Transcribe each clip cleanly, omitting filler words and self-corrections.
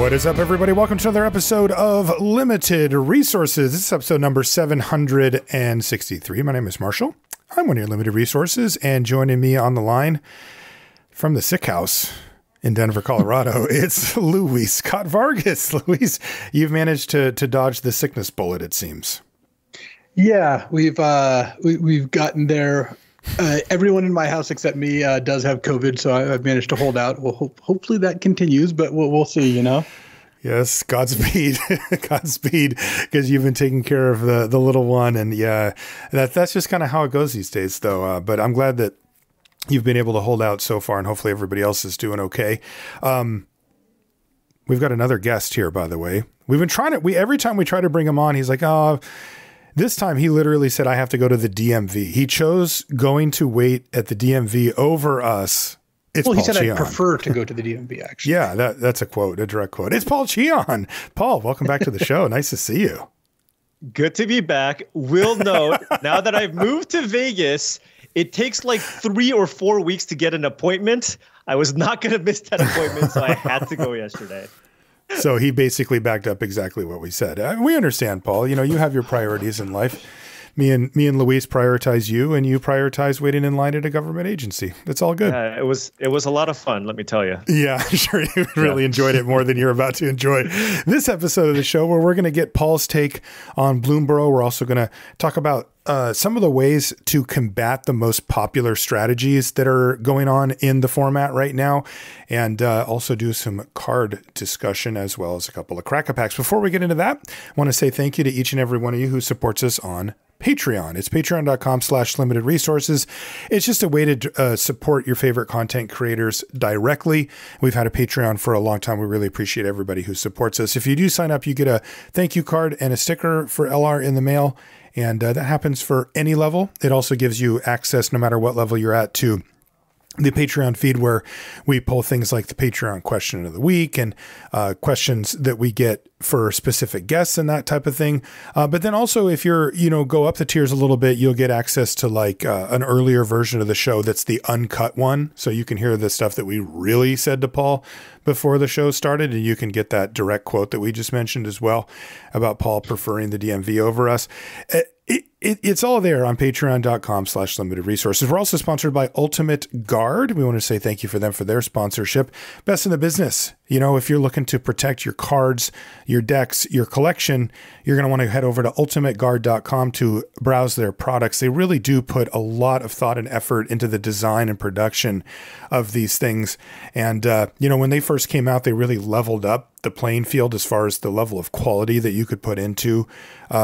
What is up, everybody? Welcome to another episode of Limited Resources. This is episode number 763. My name is Marshall. I'm one of your Limited Resources, and joining me on the line from the sick house in Denver, Colorado, it's Luis Scott-Vargas. Luis, you've managed to dodge the sickness bullet, it seems. Yeah, we've gotten there. Everyone in my house except me does have COVID, so I've managed to hold out. Well, hopefully that continues, but we'll see, you know? Yes, Godspeed. Godspeed, because you've been taking care of the little one. And yeah, that's just kind of how it goes these days, though. But I'm glad that you've been able to hold out so far, and hopefully everybody else is doing okay. We've got another guest here, by the way. We've been trying to, every time we try to bring him on, he's like, oh, this time he literally said, I have to go to the DMV. He chose going to wait at the DMV over us. It's Paul Cheon. He said, I prefer to go to the DMV, actually. Yeah, that's a quote, a direct quote. It's Paul Cheon. Paul, welcome back to the show. Nice to see you. Good to be back. Will note, now that I've moved to Vegas, it takes like 3 or 4 weeks to get an appointment. I was not going to miss that appointment, so I had to go yesterday. So he basically backed up exactly what we said. We understand, Paul. You know, you have your priorities in life. Me and Luis prioritize you, and you prioritize waiting in line at a government agency. It's all good. It was a lot of fun, let me tell you. Yeah, I'm sure you really enjoyed it more than you're about to enjoy this episode of the show, where we're going to get Paul's take on Bloomburrow. We're also going to talk about some of the ways to combat the most popular strategies that are going on in the format right now, and also do some card discussion as well as a couple of crack-a-packs. Before we get into that, I want to say thank you to each and every one of you who supports us on Patreon. It's patreon.com/limited resources. It's just a way to support your favorite content creators directly. We've had a Patreon for a long time. We really appreciate everybody who supports us. If you do sign up, you get a thank you card and a sticker for LR in the mail. And that happens for any level. It also gives you access, no matter what level you're at, to the Patreon feed, where we pull things like the Patreon question of the week and questions that we get for specific guests and that type of thing. But then also, if you're, go up the tiers a little bit, you'll get access to like an earlier version of the show that's the uncut one. So you can hear the stuff that we really said to Paul before the show started, and you can get that direct quote that we just mentioned as well about Paul preferring the DMV over us. It's all there on patreon.com/limited resources. We're also sponsored by Ultimate Guard. We want to say thank you for them for their sponsorship. Best in the business. If you're looking to protect your cards, your decks, your collection, you're going to want to head over to ultimateguard.com to browse their products. They really do put a lot of thought and effort into the design and production of these things. And, when they first came out, they really leveled up the playing field as far as the level of quality that you could put into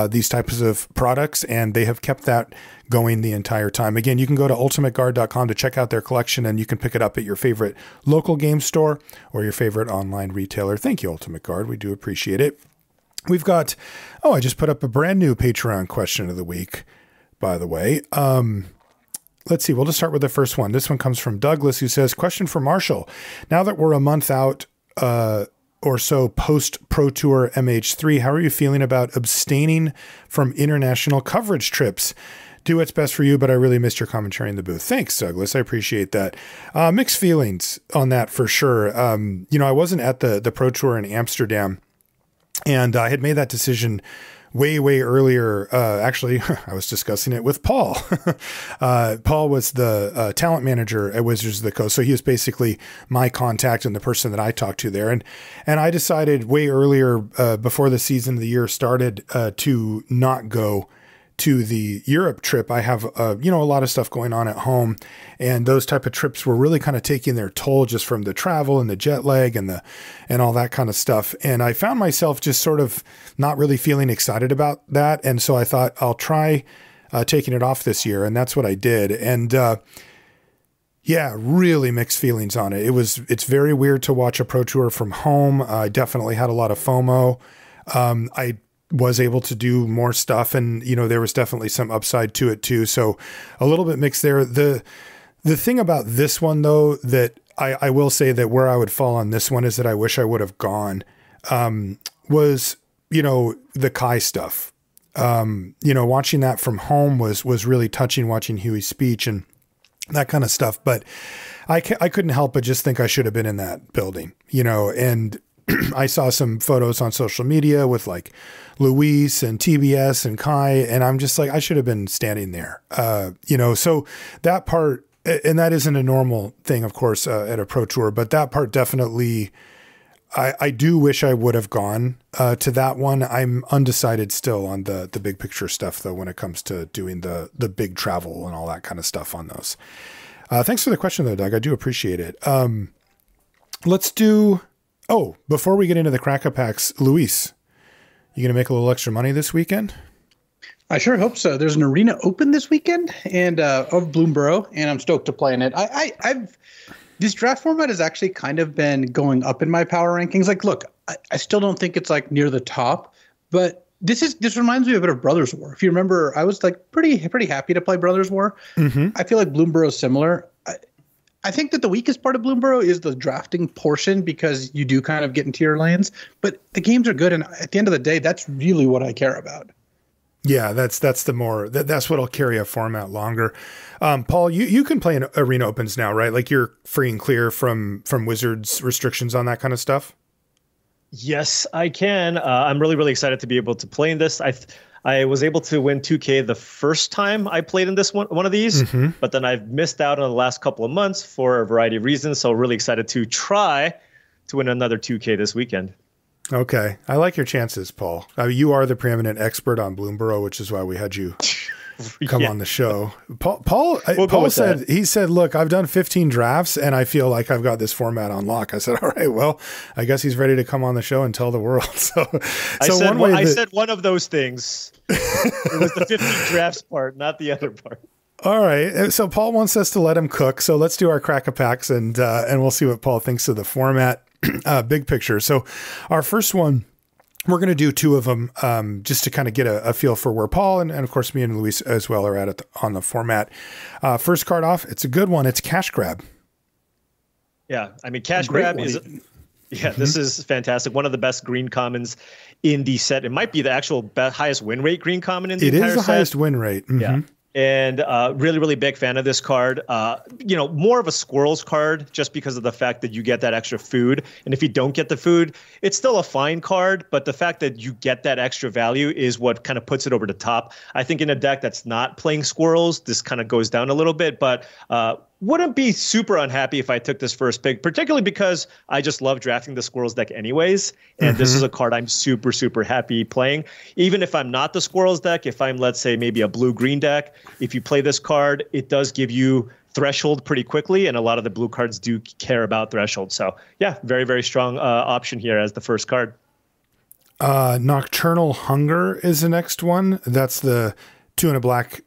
these types of products. And they have kept that going the entire time. Again, you can go to ultimateguard.com to check out their collection, and you can pick it up at your favorite local game store or your favorite online retailer. Thank you, Ultimate Guard. We do appreciate it. We've got, I just put up a brand new Patreon question of the week, by the way. Let's see. We'll just start with the first one. This one comes from Douglas, who says, question for Marshall. Now that we're a month out, or so post Pro Tour MH3, how are you feeling about abstaining from international coverage trips? Do what's best for you, but I really missed your commentary in the booth. Thanks, Douglas. I appreciate that. Mixed feelings on that for sure. I wasn't at the Pro Tour in Amsterdam, and I had made that decision way earlier. Actually, I was discussing it with Paul. Paul was the talent manager at Wizards of the Coast. So he was basically my contact and the person that I talked to there. And I decided way earlier, before the season of the year started, to not go to the Europe trip. I have, a lot of stuff going on at home, and those type of trips were really kind of taking their toll just from the travel and the jet lag and all that kind of stuff. And I found myself just sort of not really feeling excited about that. And so I thought I'll try taking it off this year. And that's what I did. And, really mixed feelings on it. It's very weird to watch a Pro Tour from home. I definitely had a lot of FOMO. I was able to do more stuff, and there was definitely some upside to it too. So a little bit mixed there. The thing about this one, though, that I will say that where I would fall on this one is that I wish I would have gone, was the Kai stuff. Watching that from home was really touching, watching Huey's speech and that kind of stuff. But I couldn't help but just think I should have been in that building, and I saw some photos on social media with like Luis and TBS and Kai, and I'm just like, I should have been standing there. So that part, and that isn't a normal thing, of course, at a pro tour, but that part definitely, I do wish I would have gone to that one. I'm undecided still on the big picture stuff, though, when it comes to doing the big travel and all that kind of stuff on those. Thanks for the question, though, Doug. I do appreciate it. Let's do... Oh, before we get into the Cracker Packs, Luis, you going to make a little extra money this weekend? I sure hope so. There's an arena open this weekend and of Bloomburrow, and I'm stoked to play in it. I've this draft format has actually kind of been going up in my power rankings. Like, look, I still don't think it's like near the top, but this reminds me a bit of Brothers War. If you remember, I was like pretty happy to play Brothers War. Mm-hmm. I feel like Bloomburrow is similar. I think that the weakest part of Bloomburrow is the drafting portion because you do kind of get into your lanes, but the games are good. And at the end of the day, that's really what I care about. Yeah, that's what'll carry a format longer. Paul, you can play in arena opens now, right? Like you're free and clear from Wizards restrictions on that kind of stuff. Yes, I can. I'm really, really excited to be able to play in this. I was able to win 2K the first time I played in this one of these, but then I've missed out on the last couple of months for a variety of reasons. So really excited to try to win another 2K this weekend. Okay. I like your chances, Paul. You are the preeminent expert on Bloomburrow, which is why we had you come on the show. Paul said, he said, look, I've done 15 drafts and I feel like I've got this format on lock. I said, all right, well, I guess he's ready to come on the show and tell the world. I said one of those things. It was the 15 drafts part, not the other part. All right. So Paul wants us to let him cook. So let's do our Cracker Packs and we'll see what Paul thinks of the format. Big picture. So our first one, we're going to do two of them just to kind of get a feel for where Paul and of course me and Luis as well are at on the format. First card off, it's a good one. It's Cash Grab. Yeah, I mean, Cash Grab is... Yeah, this is fantastic. One of the best green commons in the set. It might be the actual highest win rate green common in the entire set. It is the highest win rate. Mm-hmm. Yeah. And really, really big fan of this card. More of a squirrels card just because of the fact that you get that extra food. And if you don't get the food, it's still a fine card. But the fact that you get that extra value is what kind of puts it over the top. I think in a deck that's not playing squirrels, this kind of goes down a little bit. But wouldn't be super unhappy if I took this first pick, particularly because I just love drafting the squirrels deck anyways. And this is a card I'm super, super happy playing. Even if I'm not the squirrels deck, if I'm, let's say, maybe a blue-green deck, if you play this card, it does give you threshold pretty quickly. And a lot of the blue cards do care about threshold. So yeah, very, very strong option here as the first card. Nocturnal Hunger is the next one. That's the 2 and a black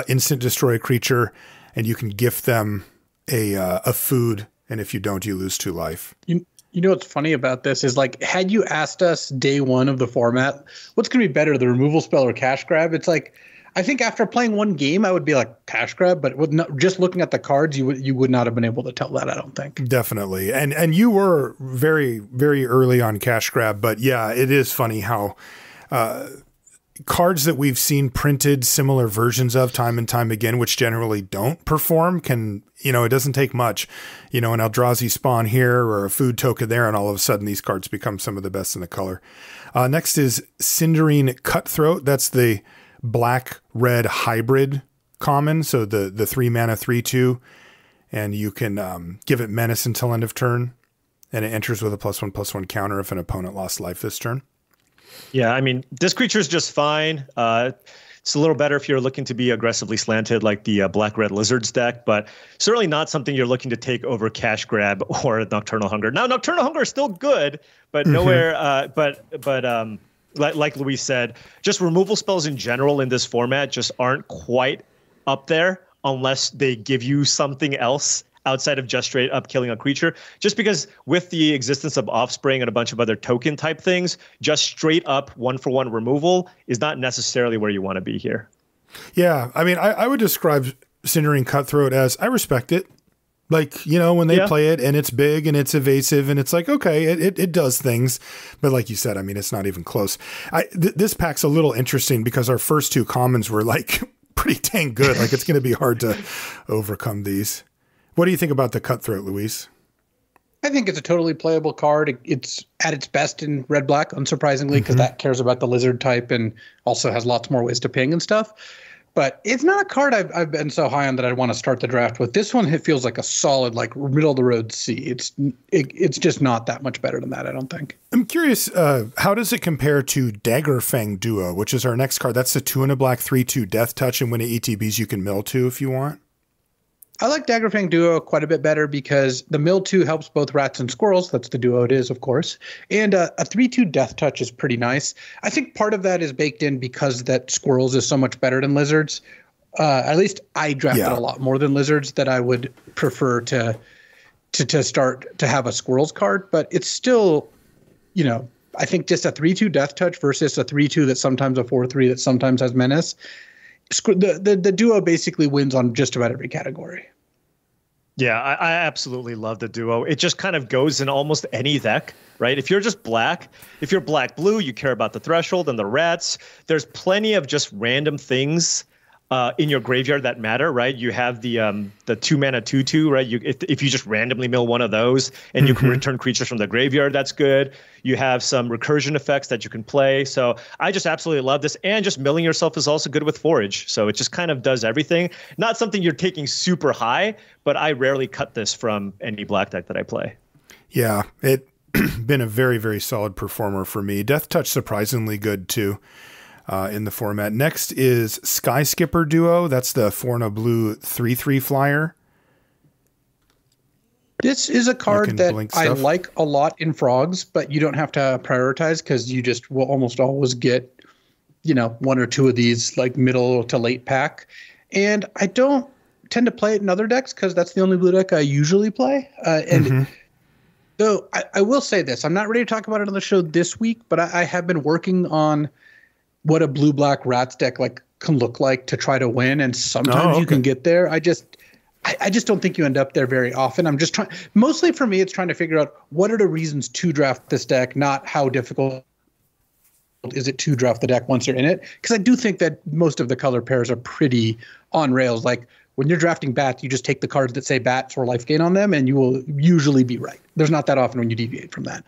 instant destroy creature. And you can gift them a food, and if you don't, you lose 2 life. You know what's funny about this is, like, had you asked us day one of the format, what's going to be better, the removal spell or Cash Grab? It's like, I think after playing one game, I would be like Cash Grab, but just looking at the cards, you would not have been able to tell that, I don't think. Definitely, and you were very, very early on Cash Grab, but yeah, it is funny how cards that we've seen printed similar versions of time and time again, which generally don't perform, it doesn't take much, an Eldrazi spawn here or a food token there, and all of a sudden these cards become some of the best in the color. Next is Cindering Cutthroat. That's the black-red hybrid common, so the 3 mana 3/2, and you can give it menace until end of turn, and it enters with a +1/+1 counter if an opponent lost life this turn. Yeah, I mean, this creature is just fine. It's a little better if you're looking to be aggressively slanted like the Black-Red Lizards deck, but certainly not something you're looking to take over Cash Grab or Nocturnal Hunger. Now, Nocturnal Hunger is still good, but nowhere. Like Luis said, just removal spells in general in this format just aren't quite up there unless they give you something else outside of just straight up killing a creature. Just because with the existence of Offspring and a bunch of other token type things, just straight up 1-for-1 removal is not necessarily where you want to be here. Yeah, I mean, I would describe Cindering Cutthroat as, I respect it. Like, when they play it and it's big and it's evasive and it's like, okay, it does things. But like you said, I mean, it's not even close. This pack's a little interesting because our first 2 commons were like pretty dang good. Like, it's going to be hard to overcome these. What do you think about the Cutthroat, Luis? I think it's a totally playable card. It's at its best in red-black, unsurprisingly, because that cares about the lizard type and also has lots more ways to ping and stuff. But it's not a card I've been so high on that I want to start the draft with. This one, it feels like a solid, like middle-of-the-road C. It's just not that much better than that, I don't think. I'm curious, how does it compare to Daggerfang Duo, which is our next card? That's the 2 and a black 3/2 Death Touch, and when it ETBs, you can mill 2 if you want. I like Daggerfang Duo quite a bit better because the mill 2 helps both rats and squirrels. That's the duo it is, of course. And a 3/2 Death Touch is pretty nice. I think part of that is baked in because that squirrels is so much better than lizards. At least I drafted a lot more than lizards, that I would prefer to start to have a squirrels card. But it's still, I think just a 3/2 Death Touch versus a 3/2 that's sometimes a 4/3 that sometimes has menace. The duo basically wins on just about every category. Yeah, I absolutely love the duo. It just kind of goes in almost any deck, right? If you're just black, if you're black-blue, you care about the threshold and the rats. There's plenty of just random things in your graveyard that matter, right? You have the 2-mana 2/2, right? If you just randomly mill one of those and you can return creatures from the graveyard, that's good. You have some recursion effects that you can play. So I just absolutely love this. And just milling yourself is also good with forage. So it just kind of does everything. Not something you're taking super high, but I rarely cut this from any black deck that I play. Yeah, it been a very, very solid performer for me. Death Touch surprisingly good too. In the format. Next is Sky Skipper Duo. That's the 4 and a blue 3/3 flyer. This is a card that I like a lot in Frogs, but you don't have to prioritize because you just will almost always get, 1 or 2 of these like middle to late pack. And I don't tend to play it in other decks because that's the only blue deck I usually play. Though I will say this, I'm not ready to talk about it on the show this week, but I have been working on what a blue-black rats deck can look like to try to win, and sometimes you can get there. I just don't think you end up there very often. I'm just trying. Mostly for me, it's trying to figure out what are the reasons to draft this deck, not how difficult is it to draft the deck once you're in it. Because I do think that most of the color pairs are pretty on rails. Like when you're drafting bats, you just take the cards that say bats or life gain on them, and you will usually be right. There's not that often when you deviate from that.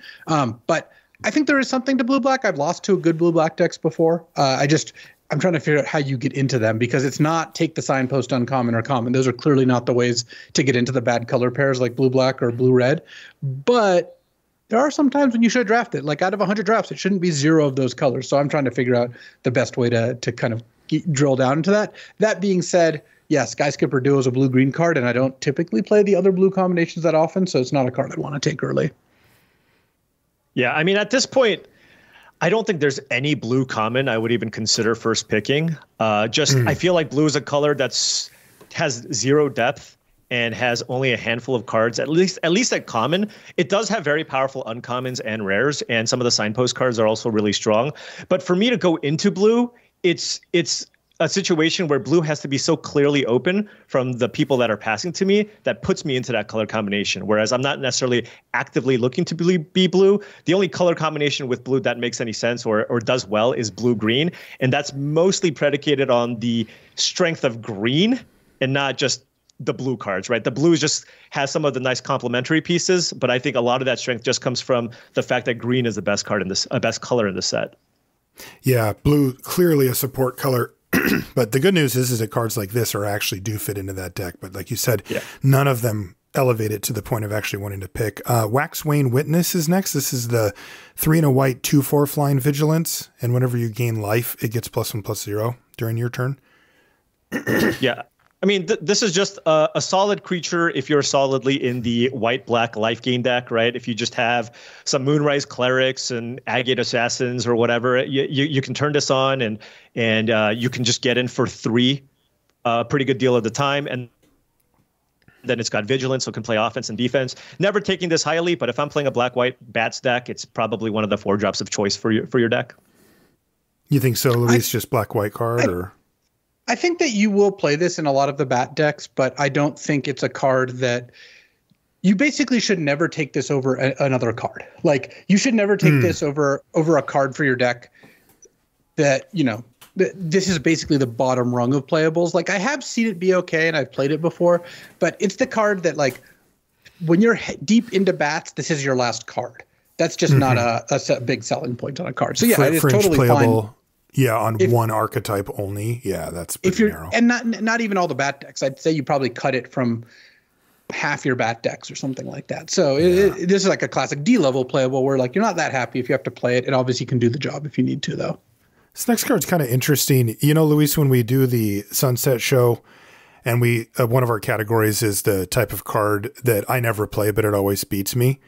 But I think there is something to blue-black. I've lost to good blue-black decks before. I'm trying to figure out how you get into them because it's not take the signpost uncommon or common. Those are clearly not the ways to get into the bad color pairs like blue-black or blue-red. But there are some times when you should draft it. Like out of 100 drafts, it shouldn't be 0 of those colors. So I'm trying to figure out the best way to kind of drill down into that. That being said, yeah, Sky Skipper Duo is a blue-green card, and I don't typically play the other blue combinations that often, so it's not a card I'd want to take early. Yeah, I mean, at this point, I don't think there's any blue common I would even consider first picking. I feel like blue is a color has 0 depth and has only a handful of cards, at least at common. It does have very powerful uncommons and rares, and some of the signpost cards are also really strong. But for me to go into blue, it's a situation where blue has to be so clearly open from the people that are passing to me that puts me into that color combination. Whereas I'm not necessarily actively looking to be blue. The only color combination with blue that makes any sense or does well is blue-green. And that's mostly predicated on the strength of green and not just the blue cards, right? The blue just has some of the nice complementary pieces, but I think a lot of that strength just comes from the fact that green is the best card in this, best color in the set. Yeah, blue, clearly a support color. But the good news is that cards like this actually do fit into that deck. But like you said, none of them elevate it to the point of actually wanting to pick. Waxwane Witness is next. This is the 3 and a white 2/4 flying vigilance. And whenever you gain life, it gets +1/+0 during your turn. Yeah. I mean, this is just a solid creature if you're solidly in the white-black life gain deck, right? If you just have some Moonrise Clerics and Agate Assassins or whatever, you can turn this on and you can just get in for 3, pretty good deal of the time. And then it's got Vigilance, so it can play offense and defense. Never taking this highly, but if I'm playing a black-white bats deck, it's probably one of the 4 drops of choice for your deck. You think so, Luis? Just black-white card or... I think that you will play this in a lot of the bat decks, but I don't think it's a card that you basically should never take this over another card. Like you should never take this over a card for your deck that, this is basically the bottom rung of playables. Like I have seen it be okay and I've played it before, but it's the card that like when you're deep into bats, this is your last card. That's just not a big selling point on a card. So yeah, it's totally playable, fine. Yeah, on one archetype only. Yeah, that's pretty narrow. And not even all the bat decks. I'd say you probably cut it from half your bat decks or something like that. So this is like a classic D level playable where like you're not that happy if you have to play it. It obviously can do the job if you need to though. This next card's kind of interesting. You know, Luis, when we do the Sunset show, and we one of our categories is the type of card that I never play, but it always beats me.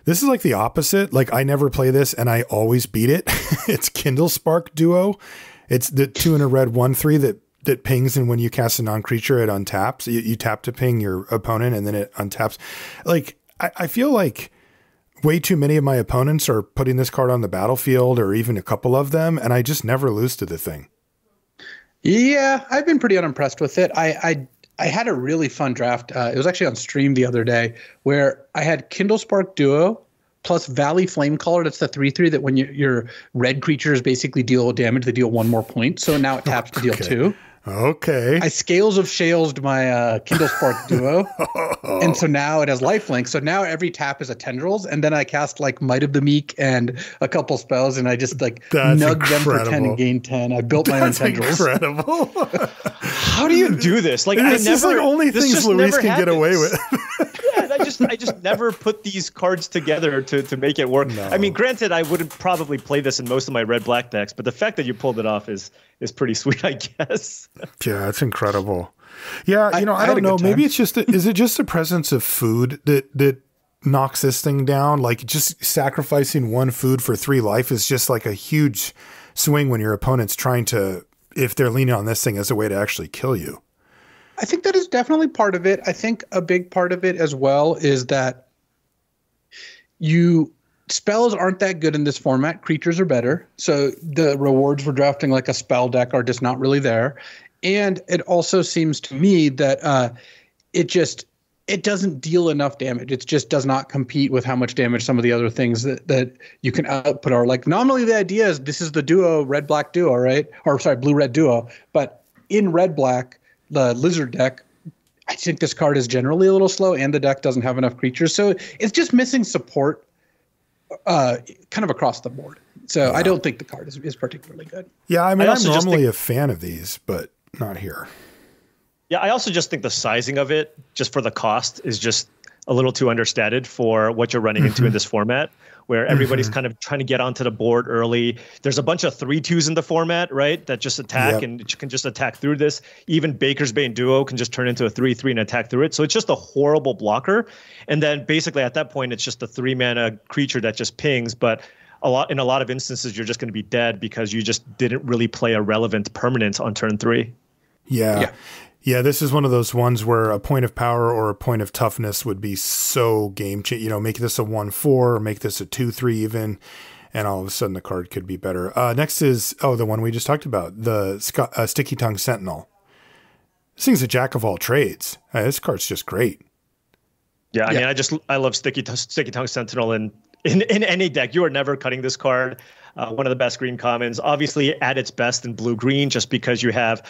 This is like the opposite. Like I never play this and I always beat it. It's Kindle Spark Duo. It's the 2 in a red 1/3 that pings, and when you cast a non-creature, it untaps. You tap to ping your opponent and then it untaps. Like I feel like way too many of my opponents are putting this card on the battlefield, or even a couple of them, and I just never lose to the thing. Yeah, I've been pretty unimpressed with it. I had a really fun draft. It was actually on stream the other day where I had Kindle Spark Duo plus Valley Flamecaller. That's the 3/3 that when your red creatures basically deal damage, they deal 1 more point. So now it taps to deal 2. Okay. I Scales of Shales my Kindle Spark Duo. And so now it has lifelink. So now every tap is a Tendrils. And then I cast like Might of the Meek and a couple spells. And I just like nug them for 10 and gain 10. I built my own Tendrils. Incredible. How do you do this? Like this is like only things Luis can get away with. Yeah, I just never put these cards together to make it work. No. I mean, granted, I wouldn't probably play this in most of my red-black decks, but the fact that you pulled it off is pretty sweet, I guess. Yeah, it's incredible. Yeah, I don't know. Maybe it's just is it just the presence of food that knocks this thing down? Like just sacrificing 1 food for 3 life is just like a huge swing when your opponent's trying to, if they're leaning on this thing as a way to actually kill you. I think that is definitely part of it. I think a big part of it as well is that spells aren't that good in this format. Creatures are better. So the rewards for drafting like a spell deck are just not really there. And it also seems to me that it doesn't deal enough damage. It just does not compete with how much damage some of the other things that you can output are. Like normally the idea is this is the duo, red-black duo, right? Or sorry, blue-red duo. But in red-black, the lizard deck, I think this card is generally a little slow and the deck doesn't have enough creatures. So it's just missing support kind of across the board. So I don't think the card is particularly good. Yeah, I mean, I'm normally a fan of these, but not here. Yeah, I also just think the sizing of it, just for the cost, is just a little too understated for what you're running into in this format, where everybody's kind of trying to get onto the board early. There's a bunch of 3/2s in the format, right, that just attack and you can just attack through this. Even Baker's Bane Duo can just turn into a 3/3 and attack through it. So it's just a horrible blocker. And then basically at that point, it's just a 3-mana creature that just pings. But in a lot of instances, you're just going to be dead because you just didn't really play a relevant permanent on turn 3. Yeah, this is one of those ones where a point of power or a point of toughness would be so game changing. You know, make this a 1/4 or make this a 2/3 even, and all of a sudden the card could be better. Next is, the one we just talked about, the Sticky Tongue Sentinel. This thing's a jack of all trades. This card's just great. Yeah, I mean, I love Sticky Tongue Sentinel in any deck. You are never cutting this card. One of the best green commons, obviously at its best in blue-green, just because you have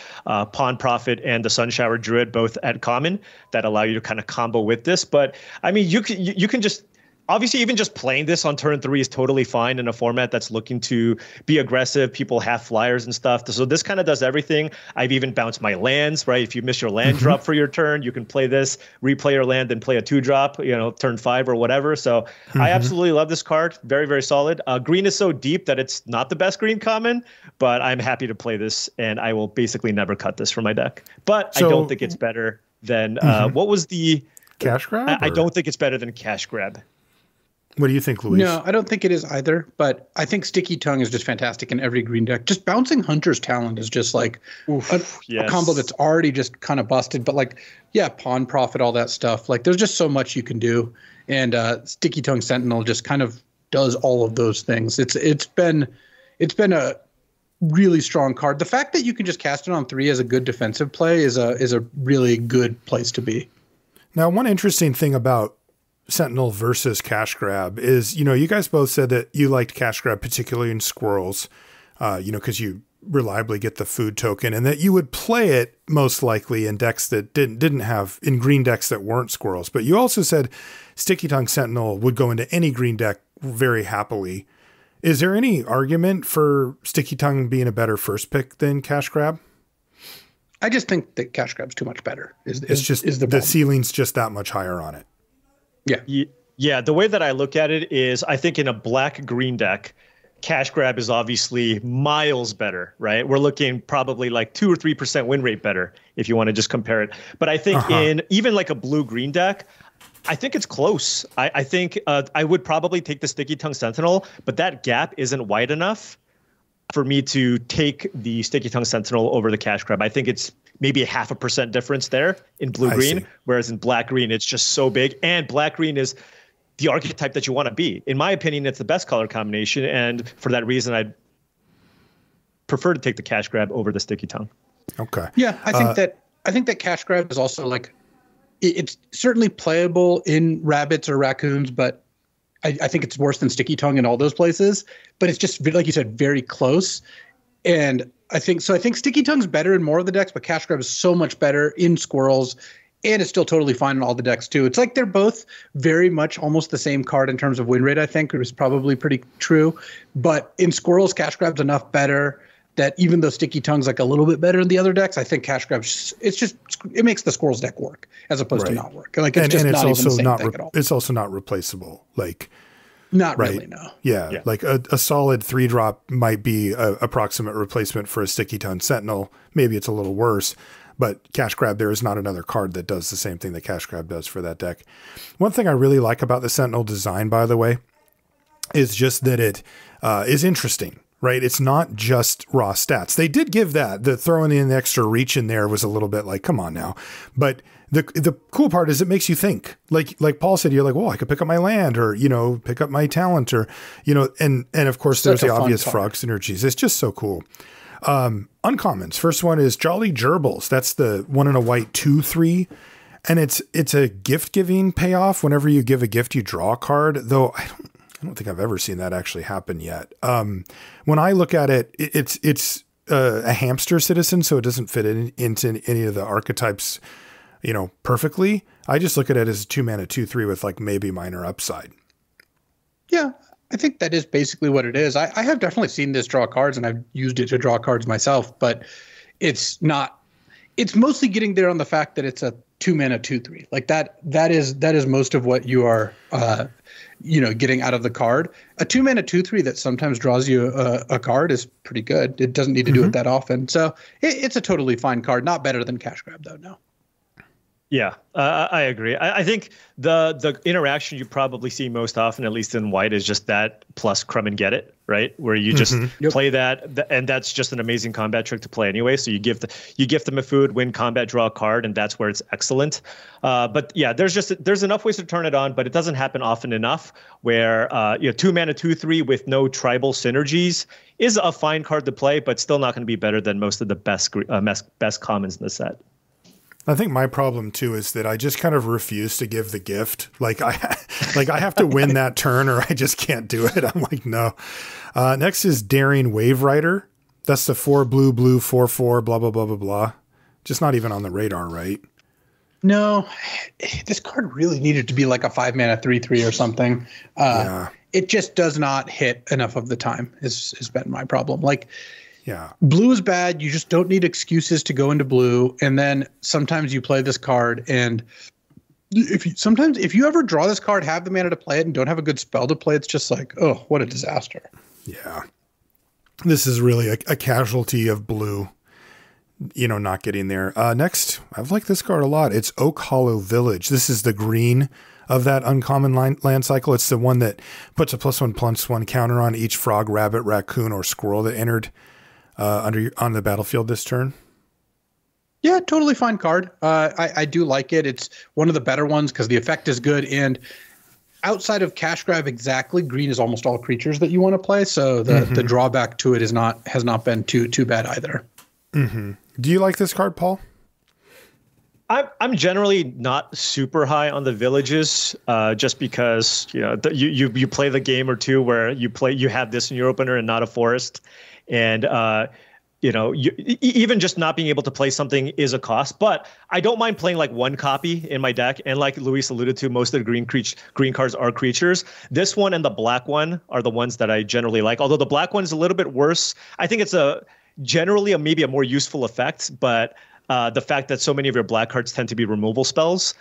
Pawn Prophet and the Sunshower Druid both at common that allow you to kind of combo with this. But I mean, you can just obviously even just playing this on turn 3 is totally fine in a format that's looking to be aggressive. People have flyers and stuff, so this kind of does everything. I've even bounced my lands, right? If you miss your land drop for your turn, you can play this, replay your land, then play a 2-drop, turn 5 or whatever. So I absolutely love this card. Very, very solid. Green is so deep that it's not the best green common, but I'm happy to play this, and I will basically never cut this from my deck. But I don't think it's better than what was the Cash Grab? I don't think it's better than Cash Grab. What do you think, Luis? No, I don't think it is either, but I think Sticky Tongue is just fantastic in every green deck. Just bouncing Hunter's Talent is just like a combo that's already just kind of busted, but like, Pawn Prophet, all that stuff. Like there's just so much you can do. And Sticky Tongue Sentinel just kind of does all of those things. It's been a really strong card. The fact that you can just cast it on 3 as a good defensive play is a really good place to be. Now, one interesting thing about Sentinel versus Cash Grab is, you guys both said that you liked Cash Grab, particularly in Squirrels, because you reliably get the food token, and that you would play it most likely in decks that didn't have, in green decks that weren't squirrels. But you also said Sticky Tongue Sentinel would go into any green deck very happily. Is there any argument for Sticky Tongue being a better first pick than Cash Grab? I just think that Cash Grab's too much better. The ceiling's just that much higher on it. Yeah. Yeah. The way that I look at it is, I think in a black green deck, Cash Grab is obviously miles better, right? We're looking probably like 2 or 3% win rate better if you want to just compare it. But I think in even like a blue green deck, I think it's close. I think I would probably take the Sticky Tongue Sentinel, but that gap isn't wide enough for me to take the Sticky Tongue Sentinel over the Cash Grab. I think it's maybe a 0.5% difference there in blue green, whereas in black green, it's just so big. And black green is the archetype that you want to be. In my opinion, it's the best color combination. And for that reason, I'd prefer to take the Cash Grab over the Sticky Tongue. Okay. Yeah, I think that Cash Grab is also like, it's certainly playable in rabbits or raccoons, but I think it's worse than Sticky Tongue in all those places. But it's just, like you said, very close. And I think Sticky Tongue's better in more of the decks, but Cash Grab is so much better in squirrels, and it's still totally fine in all the decks too. It's like they're both very much almost the same card in terms of win rate. I think it was probably pretty true. But in squirrels, Cash Grab's enough better that even though Sticky Tongue's like a little bit better in the other decks, I think Cash Grab, it makes the squirrels deck work as opposed to not work. Like it's not even the same thing at all. It's also not replaceable. Like, not really, no. Yeah. Like a solid 3-drop might be a approximate replacement for a Sticky Tongue Sentinel. Maybe it's a little worse, but Cash Grab, there is not another card that does the same thing that Cash Grab does for that deck. One thing I really like about the Sentinel design, by the way, is just that it is interesting. Right. It's not just raw stats. They did give that. The throwing in the extra reach in there was a little bit like, come on now. But the cool part is it makes you think. Like Paul said, you're like, well, I could pick up my land or, pick up my talent or, and of course there's the obvious frog synergies. It's just so cool. Uncommons. First one is Jolly Gerbils. That's the 1 and a white 2/3. And it's a gift giving payoff. Whenever you give a gift, you draw a card, though I don't think I've ever seen that actually happen yet. When I look at it, it's a hamster citizen, so it doesn't fit into any of the archetypes, perfectly. I just look at it as a 2-mana 2/3 with like maybe minor upside. Yeah, I think that is basically what it is. I have definitely seen this draw cards, and I've used it to draw cards myself, but it's not. It's mostly getting there on the fact that it's a 2-mana 2/3. Like that is most of what you are getting out of the card. A 2-mana 2/3 that sometimes draws you a card is pretty good. It doesn't need to do it that often. So it's a totally fine card. Not better than Cash Grab though, no. Yeah, I agree. I think the interaction you probably see most often, at least in white, is just that plus Crumb and Get It, right? Where you just play that, and that's just an amazing combat trick to play anyway. So you gift them a food, win combat, draw a card, and that's where it's excellent. But yeah, there's enough ways to turn it on, but it doesn't happen often enough. Where 2-mana 2/3 with no tribal synergies is a fine card to play, but still not going to be better than most of the best commons in the set. I think my problem too is that I just kind of refuse to give the gift. Like I have to win that turn or I just can't do it. I'm like, no. Next is Daring Wave Rider. That's the 4 blue 4/4 blah blah blah blah blah. Just not even on the radar, right? No, this card really needed to be like a 5-mana 3/3 or something. It just does not hit enough of the time. Has been my problem. Like. Yeah. Blue is bad. You just don't need excuses to go into blue. And then sometimes you play this card, and if you ever draw this card, have the mana to play it, and don't have a good spell to play, it's just like, oh, what a disaster. Yeah. This is really a casualty of blue, not getting there. Next, I've liked this card a lot. It's Oak Hollow Village. This is the green of that uncommon land cycle. It's the one that puts a +1/+1 counter on each frog, rabbit, raccoon, or squirrel that entered on the battlefield this turn. Yeah, totally fine card. I do like it. It's one of the better ones because the effect is good. And outside of Cash Grab, exactly, green is almost all creatures that you want to play. So the drawback to it has not been too bad either. Mm-hmm. Do you like this card, Paul? I'm generally not super high on the villages, just because you play the game or two where you have this in your opener and not a forest. And even just not being able to play something is a cost. But I don't mind playing like one copy in my deck. And like Luis alluded to, most of the green cards are creatures. This one and the black one are the ones that I generally like. Although the black one is a little bit worse. I think it's generally maybe a more useful effect, but the fact that so many of your black cards tend to be removal spells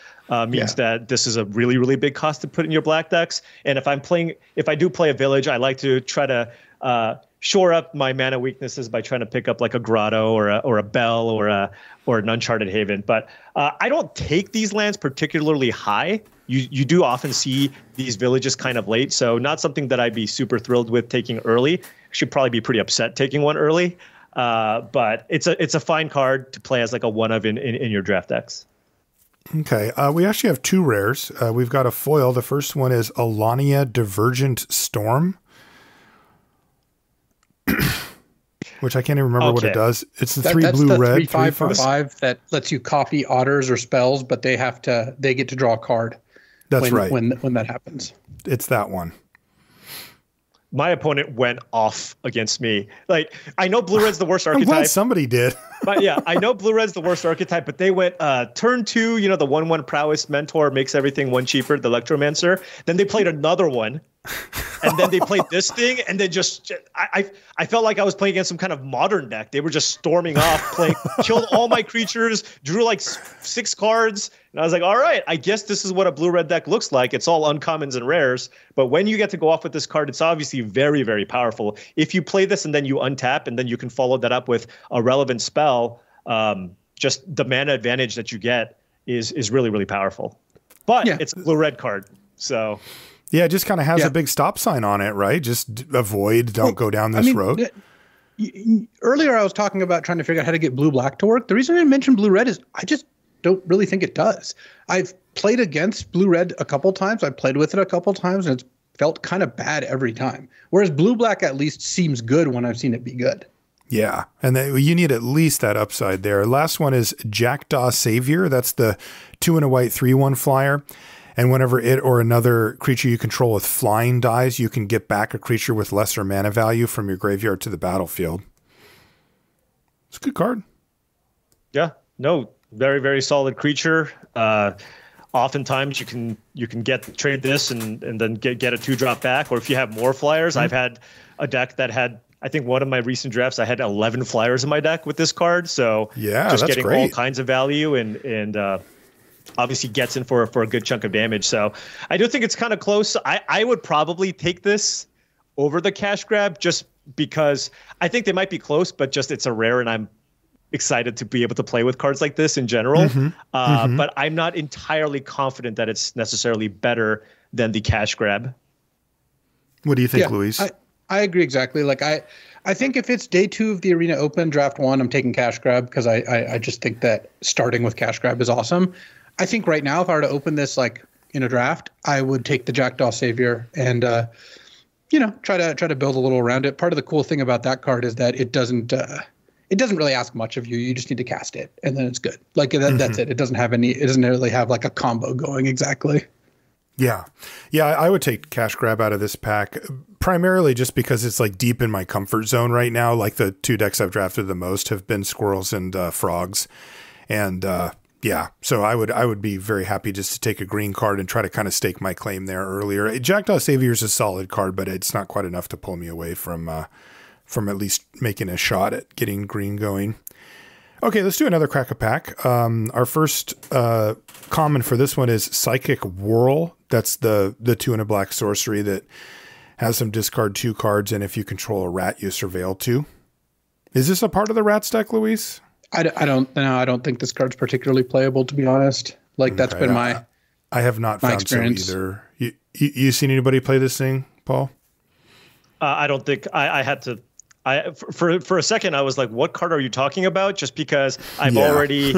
means that this is a really, really big cost to put in your black decks. And if I do play a village, I like to try to shore up my mana weaknesses by trying to pick up like a grotto or a bell or an Uncharted Haven. But I don't take these lands particularly high. You do often see these villages kind of late, so not something that I'd be super thrilled with taking early. Should probably be pretty upset taking one early. But it's a fine card to play as like a one of in your draft decks. Okay. We actually have two rares. We've got a foil. The first one is Alania Divergent Storm, which I can't even remember what it does. It's the that's blue the red 3/5 for 5 that lets you copy otters or spells, but they get to draw a card. That's right. When that happens. It's that one. My opponent went off against me. Like, I know blue red's the worst archetype. I'm glad somebody did. But yeah, I know blue red's the worst archetype, but they went turn 2, the 1/1 prowess mentor makes everything one cheaper, the Electromancer. Then they played another one. And then they played this thing, and then I felt like I was playing against some kind of modern deck. They were just storming off, killed all my creatures, drew like 6 cards, and I was like, all right, I guess this is what a blue-red deck looks like. It's all uncommons and rares, but when you get to go off with this card, it's obviously very, very powerful. If you play this and then you untap, and then you can follow that up with a relevant spell, just the mana advantage that you get is really, really powerful. But it's a blue-red card, so... Yeah, it just kind of has a big stop sign on it, right? Just avoid, don't go down this road. Earlier, I was talking about trying to figure out how to get blue-black to work. The reason I mentioned blue-red is I just don't really think it does. I've played against blue-red a couple times. I've played with it a couple times, and it's felt kind of bad every time. Whereas blue-black at least seems good when I've seen it be good. Yeah, and you need at least that upside there. Last one is Jackdaw Savior. That's the 2 and a white 3/1 flyer. And whenever it or another creature you control with flying dies, you can get back a creature with lesser mana value from your graveyard to the battlefield. It's a good card. Yeah, no, very, very solid creature. Oftentimes you can trade this and then get a 2-drop back. Or if you have more flyers, I've had a deck that had, I think one of my recent drafts, I had 11 flyers in my deck with this card. So just getting great. All kinds of value and obviously gets in for a good chunk of damage. So I do think it's kind of close. I would probably take this over the cash grab just because I think they might be close, but just it's a rare and I'm excited to be able to play with cards like this in general. But I'm not entirely confident that it's necessarily better than the cash grab. What do you think, Luis? I agree exactly. Like I think if it's day 2 of the Arena Open, draft 1, I'm taking cash grab because I just think that starting with cash grab is awesome. I think right now, if I were to open this like in a draft, I would take the Jackdaw Savior and try to build a little around it. Part of the cool thing about that card is that it doesn't really ask much of you. You just need to cast it, and then it's good. Like that's it. It doesn't really have like a combo going exactly. Yeah, I would take cash grab out of this pack primarily just because it's like deep in my comfort zone right now. Like the 2 decks I've drafted the most have been squirrels and frogs, and yeah, so I would be very happy just to take a green card and try to kind of stake my claim there earlier. Jackdaw Savior is a solid card, but it's not quite enough to pull me away from at least making a shot at getting green going. Okay, let's do another crack a pack. Our first common for this one is Psychic Whirl. That's the 2 and a black sorcery that has some discard 2 cards, and if you control a rat, you surveil 2. Is this a part of the rat deck, Luis? I don't think this card's particularly playable, to be honest. Like that's been I have not found experience. So either. You seen anybody play this thing, Paul? I don't think I had to. For a second, I was like, what card are you talking about? Just because I've already,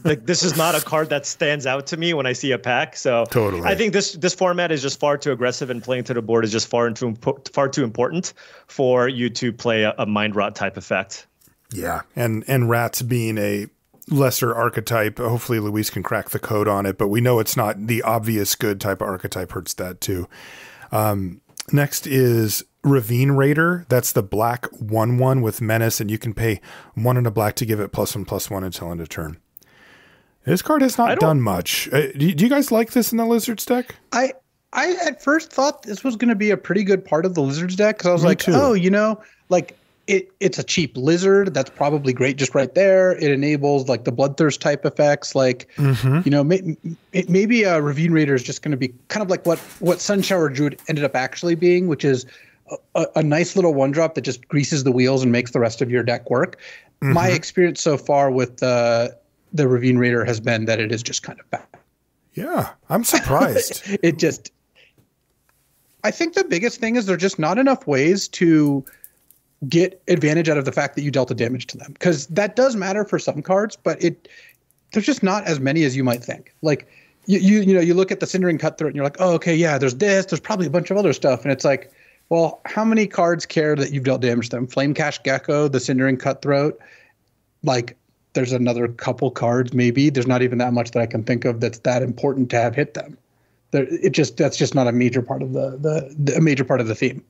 like, this is not a card that stands out to me when I see a pack. So totally. I think this format is just far too aggressive and playing to the board is just far too important for you to play a mind rot type effect. Yeah. And rats being a lesser archetype, hopefully Luis can crack the code on it, but we know it's not the obvious good type of archetype hurts that too. Next is Ravine Raider. That's the black 1/1 with Menace, and you can pay 1 and a black to give it +1/+1 until end of turn. This card has not done much. Do you guys like this in the Lizards deck? I at first thought this was going to be a pretty good part of the Lizards deck because I was like, oh, like it's a cheap Lizard. That's probably great just right there. It enables like the Bloodthirst type effects. Like, maybe a Ravine Raider is just going to be kind of like what Sunshower Druid ended up actually being, which is a nice little 1-drop that just greases the wheels and makes the rest of your deck work. My experience so far with the Ravine Raider has been that it is just kind of bad. Yeah, I'm surprised. I think the biggest thing is there's just not enough ways to get advantage out of the fact that you dealt a damage to them, because that does matter for some cards, but there's just not as many as you might think. Like you look at the Cindering Cutthroat and you're like, oh, okay, yeah, there's probably a bunch of other stuff, and it's like, well, how many cards care that you've dealt damage to them? Flamecash Gecko, the Cindering Cutthroat, like there's another couple cards maybe. There's not even that much that I can think of that's that important to have hit them. That's just not a major part of the theme.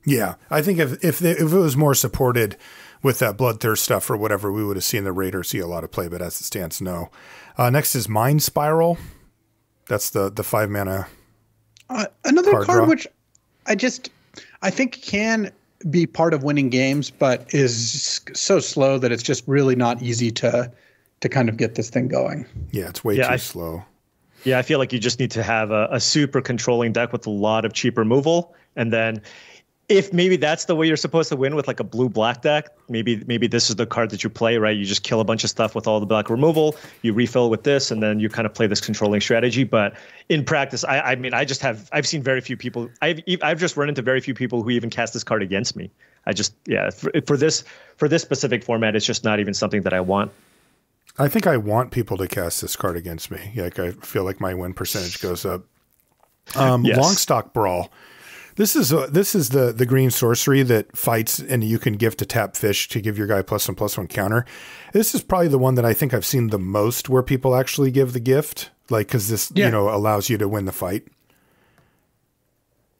Yeah, I think if it was more supported with that Bloodthirst stuff or whatever, we would have seen the Raider see a lot of play. But as it stands, no. Next is Mind Spiral. That's the 5 mana. Another card which I think can be part of winning games, but is so slow that it's just really not easy to kind of get this thing going. Yeah, it's way too slow. Yeah, I feel like you just need to have a super controlling deck with a lot of cheap removal. And then if maybe that's the way you're supposed to win with like a blue-black deck, maybe this is the card that you play, right? You just kill a bunch of stuff with all the black removal, you refill with this, and then you kind of play this controlling strategy. But in practice, I've seen very few people. I've just run into very few people who even cast this card against me. For this specific format, it's just not even something that I want. I think I want people to cast this card against me. Like I feel like my win percentage goes up. Yes. Longstock Brawl. This is the green sorcery that fights, and you can gift a tap fish to give your guy +1/+1 counter. This is probably the one that I think I've seen the most where people actually give the gift, like because this allows you to win the fight.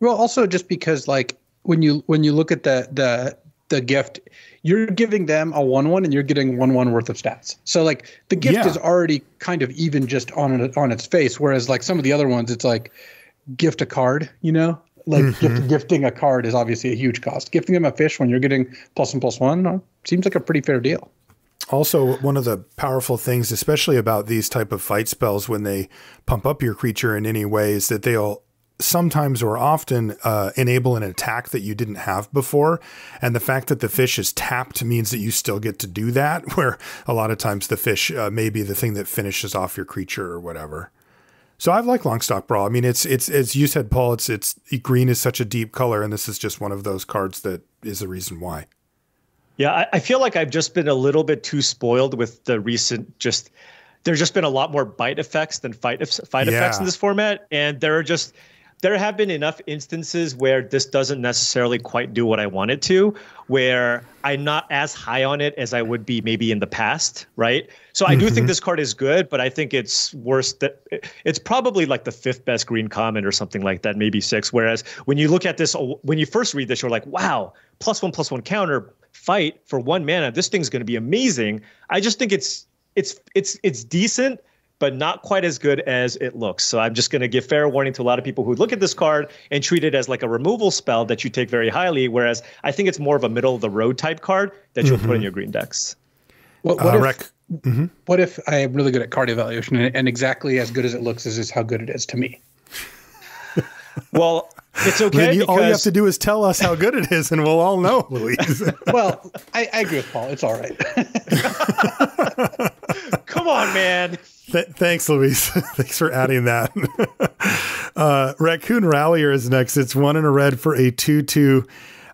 Well, also just because like when you look at the gift, you're giving them a 1/1 and you're getting 1/1 worth of stats. So like the gift is already kind of even just on its face, whereas like some of the other ones, it's like gift a card, Like gifting a card is obviously a huge cost. Gifting them a fish when you're getting +1/+1 seems like a pretty fair deal. Also, one of the powerful things, especially about these type of fight spells, when they pump up your creature in any way, is that they'll sometimes or often enable an attack that you didn't have before. And the fact that the fish is tapped means that you still get to do that, where a lot of times the fish may be the thing that finishes off your creature or whatever. So I like Longstock Brawl. I mean, it's as you said, Paul, it's green is such a deep color, and this is just one of those cards that is the reason why. Yeah, I feel like I've just been a little bit too spoiled with the recent there's just been a lot more bite effects than fight effects in this format. And there have been enough instances where this doesn't necessarily quite do what I want it to, where I'm not as high on it as I would be maybe in the past, right? So I do think this card is good, but I think it's worse. It's probably like the 5th best green common or something like that, maybe 6. Whereas when you look at this, when you first read this, you're like, wow, +1/+1 counter fight for 1 mana. This thing's going to be amazing. I just think it's decent, but not quite as good as it looks. So I'm just going to give fair warning to a lot of people who look at this card and treat it as like a removal spell that you take very highly, whereas I think it's more of a middle-of-the-road type card that you'll put in your green decks. What if I am really good at card evaluation and exactly as good as it looks is how good it is to me? Well, it's okay. All you have to do is tell us how good it is, and we'll all know, Luis. Well, I agree with Paul. It's all right. Come on, man. Thanks, Luis. Thanks for adding that. Raccoon Rallier is next. It's 1 and a red for a 2/2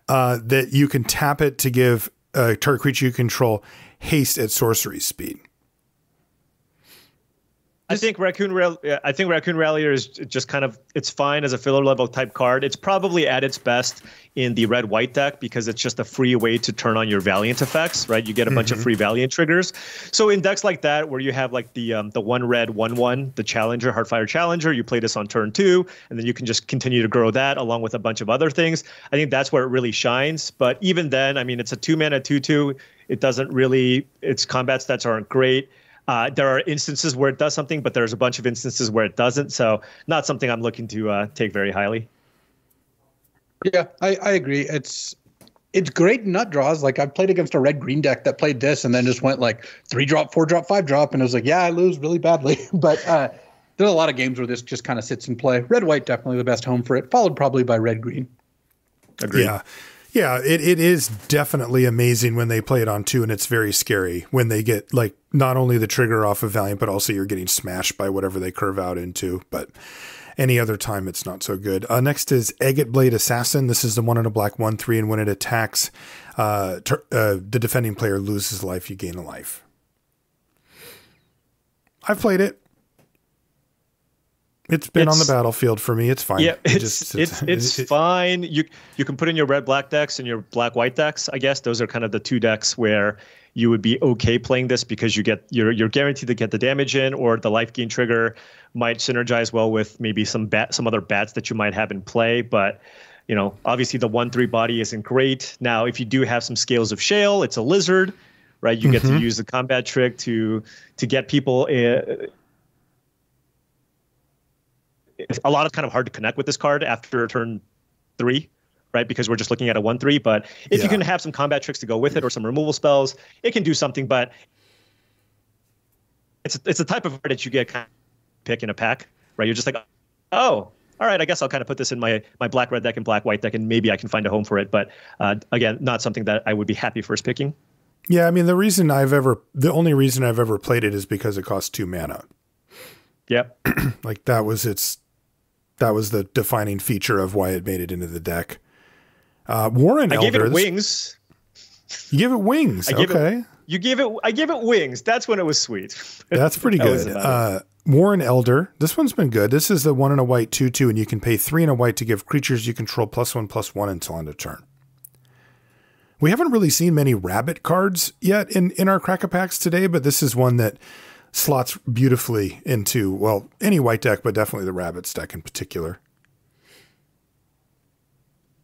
that you can tap it to give target creature you control haste at sorcery speed. I think Raccoon Rallier is just kind of, it's fine as a filler level type card. It's probably at its best in the red-white deck because it's just a free way to turn on your Valiant effects, right? You get a bunch of free Valiant triggers. So in decks like that, where you have like the one red, 1/1, the Challenger, Heartfire Challenger, you play this on turn 2, and then you can just continue to grow that along with a bunch of other things. I think that's where it really shines. But even then, I mean, it's a 2-mana 2/2. It doesn't really, its combat stats aren't great. There are instances where it does something, but there's a bunch of instances where it doesn't. So not something I'm looking to take very highly. Yeah, I agree. It's great in nut draws. Like I've played against a red-green deck that played this and then just went like 3-drop, 4-drop, 5-drop. And it was like, yeah, I lose really badly. But there's a lot of games where this just kind of sits in play. Red-white, definitely the best home for it, followed probably by red-green. Agreed. Yeah. Yeah, it is definitely amazing when they play it on 2, and it's very scary when they get like not only the trigger off of Valiant, but also you're getting smashed by whatever they curve out into. But any other time, it's not so good. Next is Agate Blade Assassin. This is the 1 and a black 1/3, and when it attacks, the defending player loses life. You gain a life. I've played it. It's been on the battlefield for me. It's fine. Yeah, it's fine. You can put in your red-black decks and your black-white decks. I guess those are kind of the 2 decks where you would be okay playing this because you're guaranteed to get the damage in, or the life gain trigger might synergize well with maybe some other bats that you might have in play. But obviously the 1/3 body isn't great. Now, if you do have some Scales of Shale, it's a lizard, right? You get to use the combat trick to get people. It's a lot of kind of hard to connect with this card after turn 3, right? Because we're just looking at a 1/3. But if you can have some combat tricks to go with it or some removal spells, it can do something. But it's a type of card that you get kind of pick in a pack, right? You're just like, oh, all right, I guess I'll kind of put this in my black-red deck and black-white deck, and maybe I can find a home for it. But again, not something that I would be happy first picking. Yeah, I mean, the only reason I've ever played it is because it costs 2 mana. Yep. Like that was the defining feature of why it made it into the deck. Warren Elder. I gave it wings. You give it wings. Okay. I gave it wings. That's when it was sweet. That's pretty good. Warren Elder. This one's been good. This is the 1 and a white 2/2, and you can pay 3 and a white to give creatures you control +1/+1 until end of turn. We haven't really seen many rabbit cards yet in our Crack-a-Packs today, but this is one that slots beautifully into, well, any white deck, but definitely the rabbits deck in particular.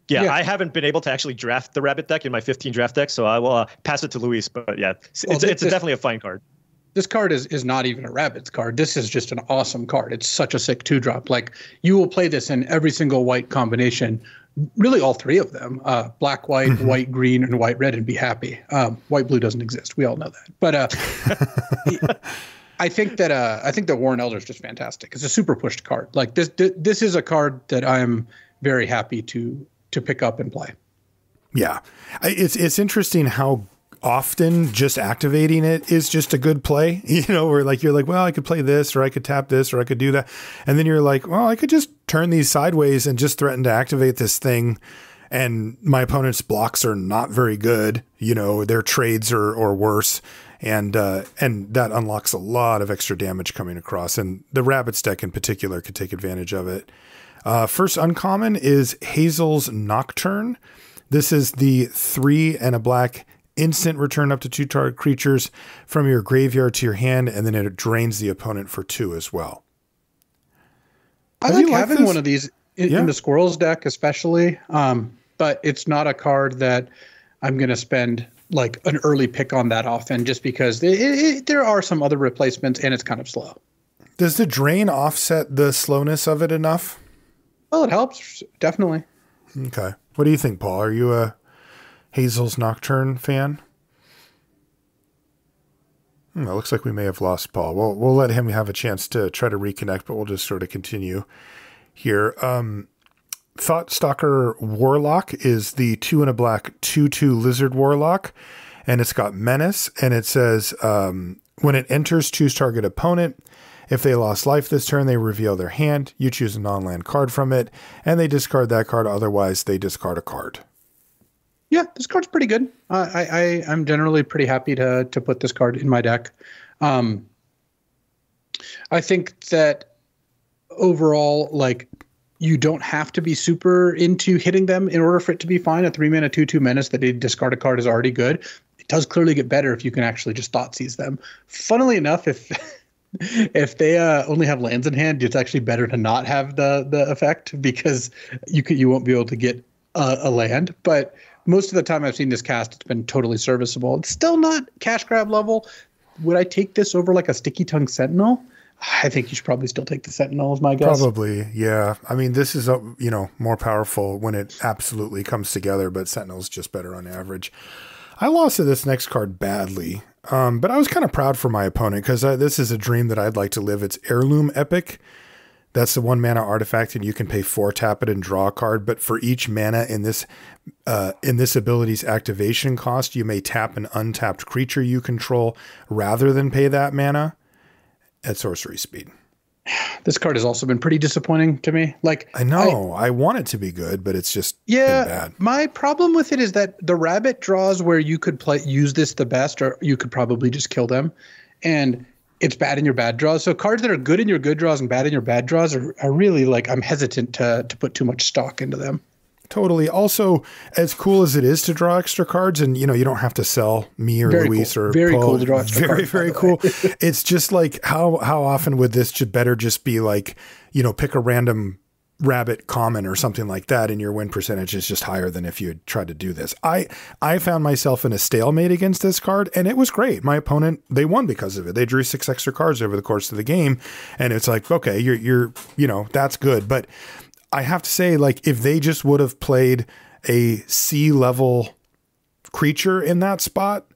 Yeah, I haven't been able to actually draft the rabbit deck in my 15 draft deck, so I will pass it to Luis. But yeah, it's definitely a fine card. This card is not even a rabbits card. This is just an awesome card. It's such a sick 2-drop. Like you will play this in every single white combination, really all 3 of them, black, white, white, green, and white, red, and be happy. White, blue doesn't exist. We all know that. But I think that Warren Elder is just fantastic. It's a super pushed card. Like this is a card that I'm very happy to pick up and play. Yeah, it's interesting how often just activating it is just a good play. Where like you're like, well, I could play this, or I could tap this, or I could do that, and then you're like, well, I could just turn these sideways and just threaten to activate this thing, and my opponent's blocks are not very good. Their trades are worse. And that unlocks a lot of extra damage coming across. And the Rabbits deck in particular could take advantage of it. First uncommon is Hazel's Nocturne. This is the 3 and a black instant, return up to 2 target creatures from your graveyard to your hand, and then it drains the opponent for 2 as well. I like having one of these in the Squirrels deck especially, but it's not a card that I'm going to spend like an early pick on that often, just because there are some other replacements and it's kind of slow. Does the drain offset the slowness of it enough? Well, it helps, definitely. Okay. What do you think, Paul? Are you a Hazel's Nocturne fan? It looks like we may have lost Paul. We'll let him have a chance to try to reconnect, but we'll just sort of continue here. Thoughtstalker Warlock is the 2 and a black 2/2 lizard warlock, and it's got menace, and it says when it enters, choose target opponent. If they lost life this turn, they reveal their hand. You choose a non-land card from it, and they discard that card. Otherwise, they discard a card. Yeah, this card's pretty good. I'm generally pretty happy to put this card in my deck. I think that overall, like, you don't have to be super into hitting them in order for it to be fine. A 3-mana 2/2 menace that a discard a card is already good. It does clearly get better if you can actually just Thoughtseize them. Funnily enough, if they only have lands in hand, it's actually better to not have the effect, because you won't be able to get a land. But most of the time I've seen this cast, it's been totally serviceable. It's still not cash grab level. Would I take this over like a Sticky Tongue Sentinel? I think you should probably still take the Sentinel, is my guess. Probably, yeah. I mean, this is more powerful when it absolutely comes together, but Sentinel's just better on average. I lost to this next card badly, but I was kind of proud for my opponent, because this is a dream that I'd like to live. It's Heirloom Epic. That's the 1-mana artifact, and you can pay 4, tap it, and draw a card. But for each mana in this ability's activation cost, you may tap an untapped creature you control rather than pay that mana at sorcery speed. This card has also been pretty disappointing to me. Like, I know I want it to be good, but it's just been bad. My problem with it is that the rabbit draws where you could use this the best, or you could probably just kill them, and it's bad in your bad draws. So cards that are good in your good draws and bad in your bad draws are really, like, I'm hesitant to put too much stock into them. Totally. Also, as cool as it is to draw extra cards, and you don't have to sell me or Luis or very Paul, cool to draw extra cards. Very cool. It's just like how often would this better just be like, pick a random rabbit common or something like that, and your win percentage is just higher than if you had tried to do this. I found myself in a stalemate against this card, and it was great. My opponent, they won because of it. They drew 6 extra cards over the course of the game, and it's like, okay, you're that's good. But I have to say, like, if they just would have played a C-level creature in that spot,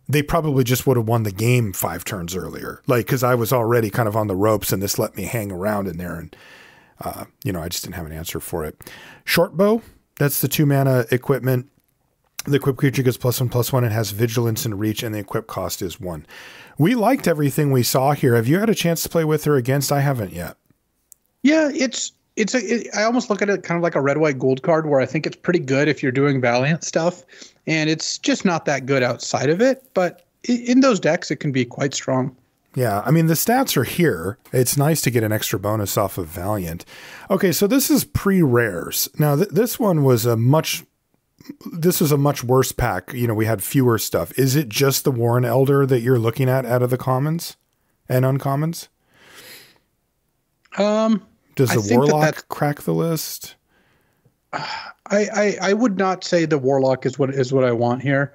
they probably just would have won the game 5 turns earlier. Like, because I was already kind of on the ropes, and this let me hang around in there, and I just didn't have an answer for it. Short bow, that's the 2-mana equipment. The equipped creature gets +1/+1. It has vigilance and reach, and the equip cost is 1. We liked everything we saw here. Have you had a chance to play with or against? I haven't yet. Yeah, I almost look at it kind of like a red, white, gold card, where I think it's pretty good if you're doing Valiant stuff, and it's just not that good outside of it. But in those decks, it can be quite strong. Yeah, I mean, the stats are here. It's nice to get an extra bonus off of Valiant. Okay, so this is pre-rares. Now, this one was a much worse pack. We had fewer stuff. Is it just the Warren Elder that you're looking at out of the commons and uncommons? Does the Warlock crack the list? I would not say the Warlock is what I want here.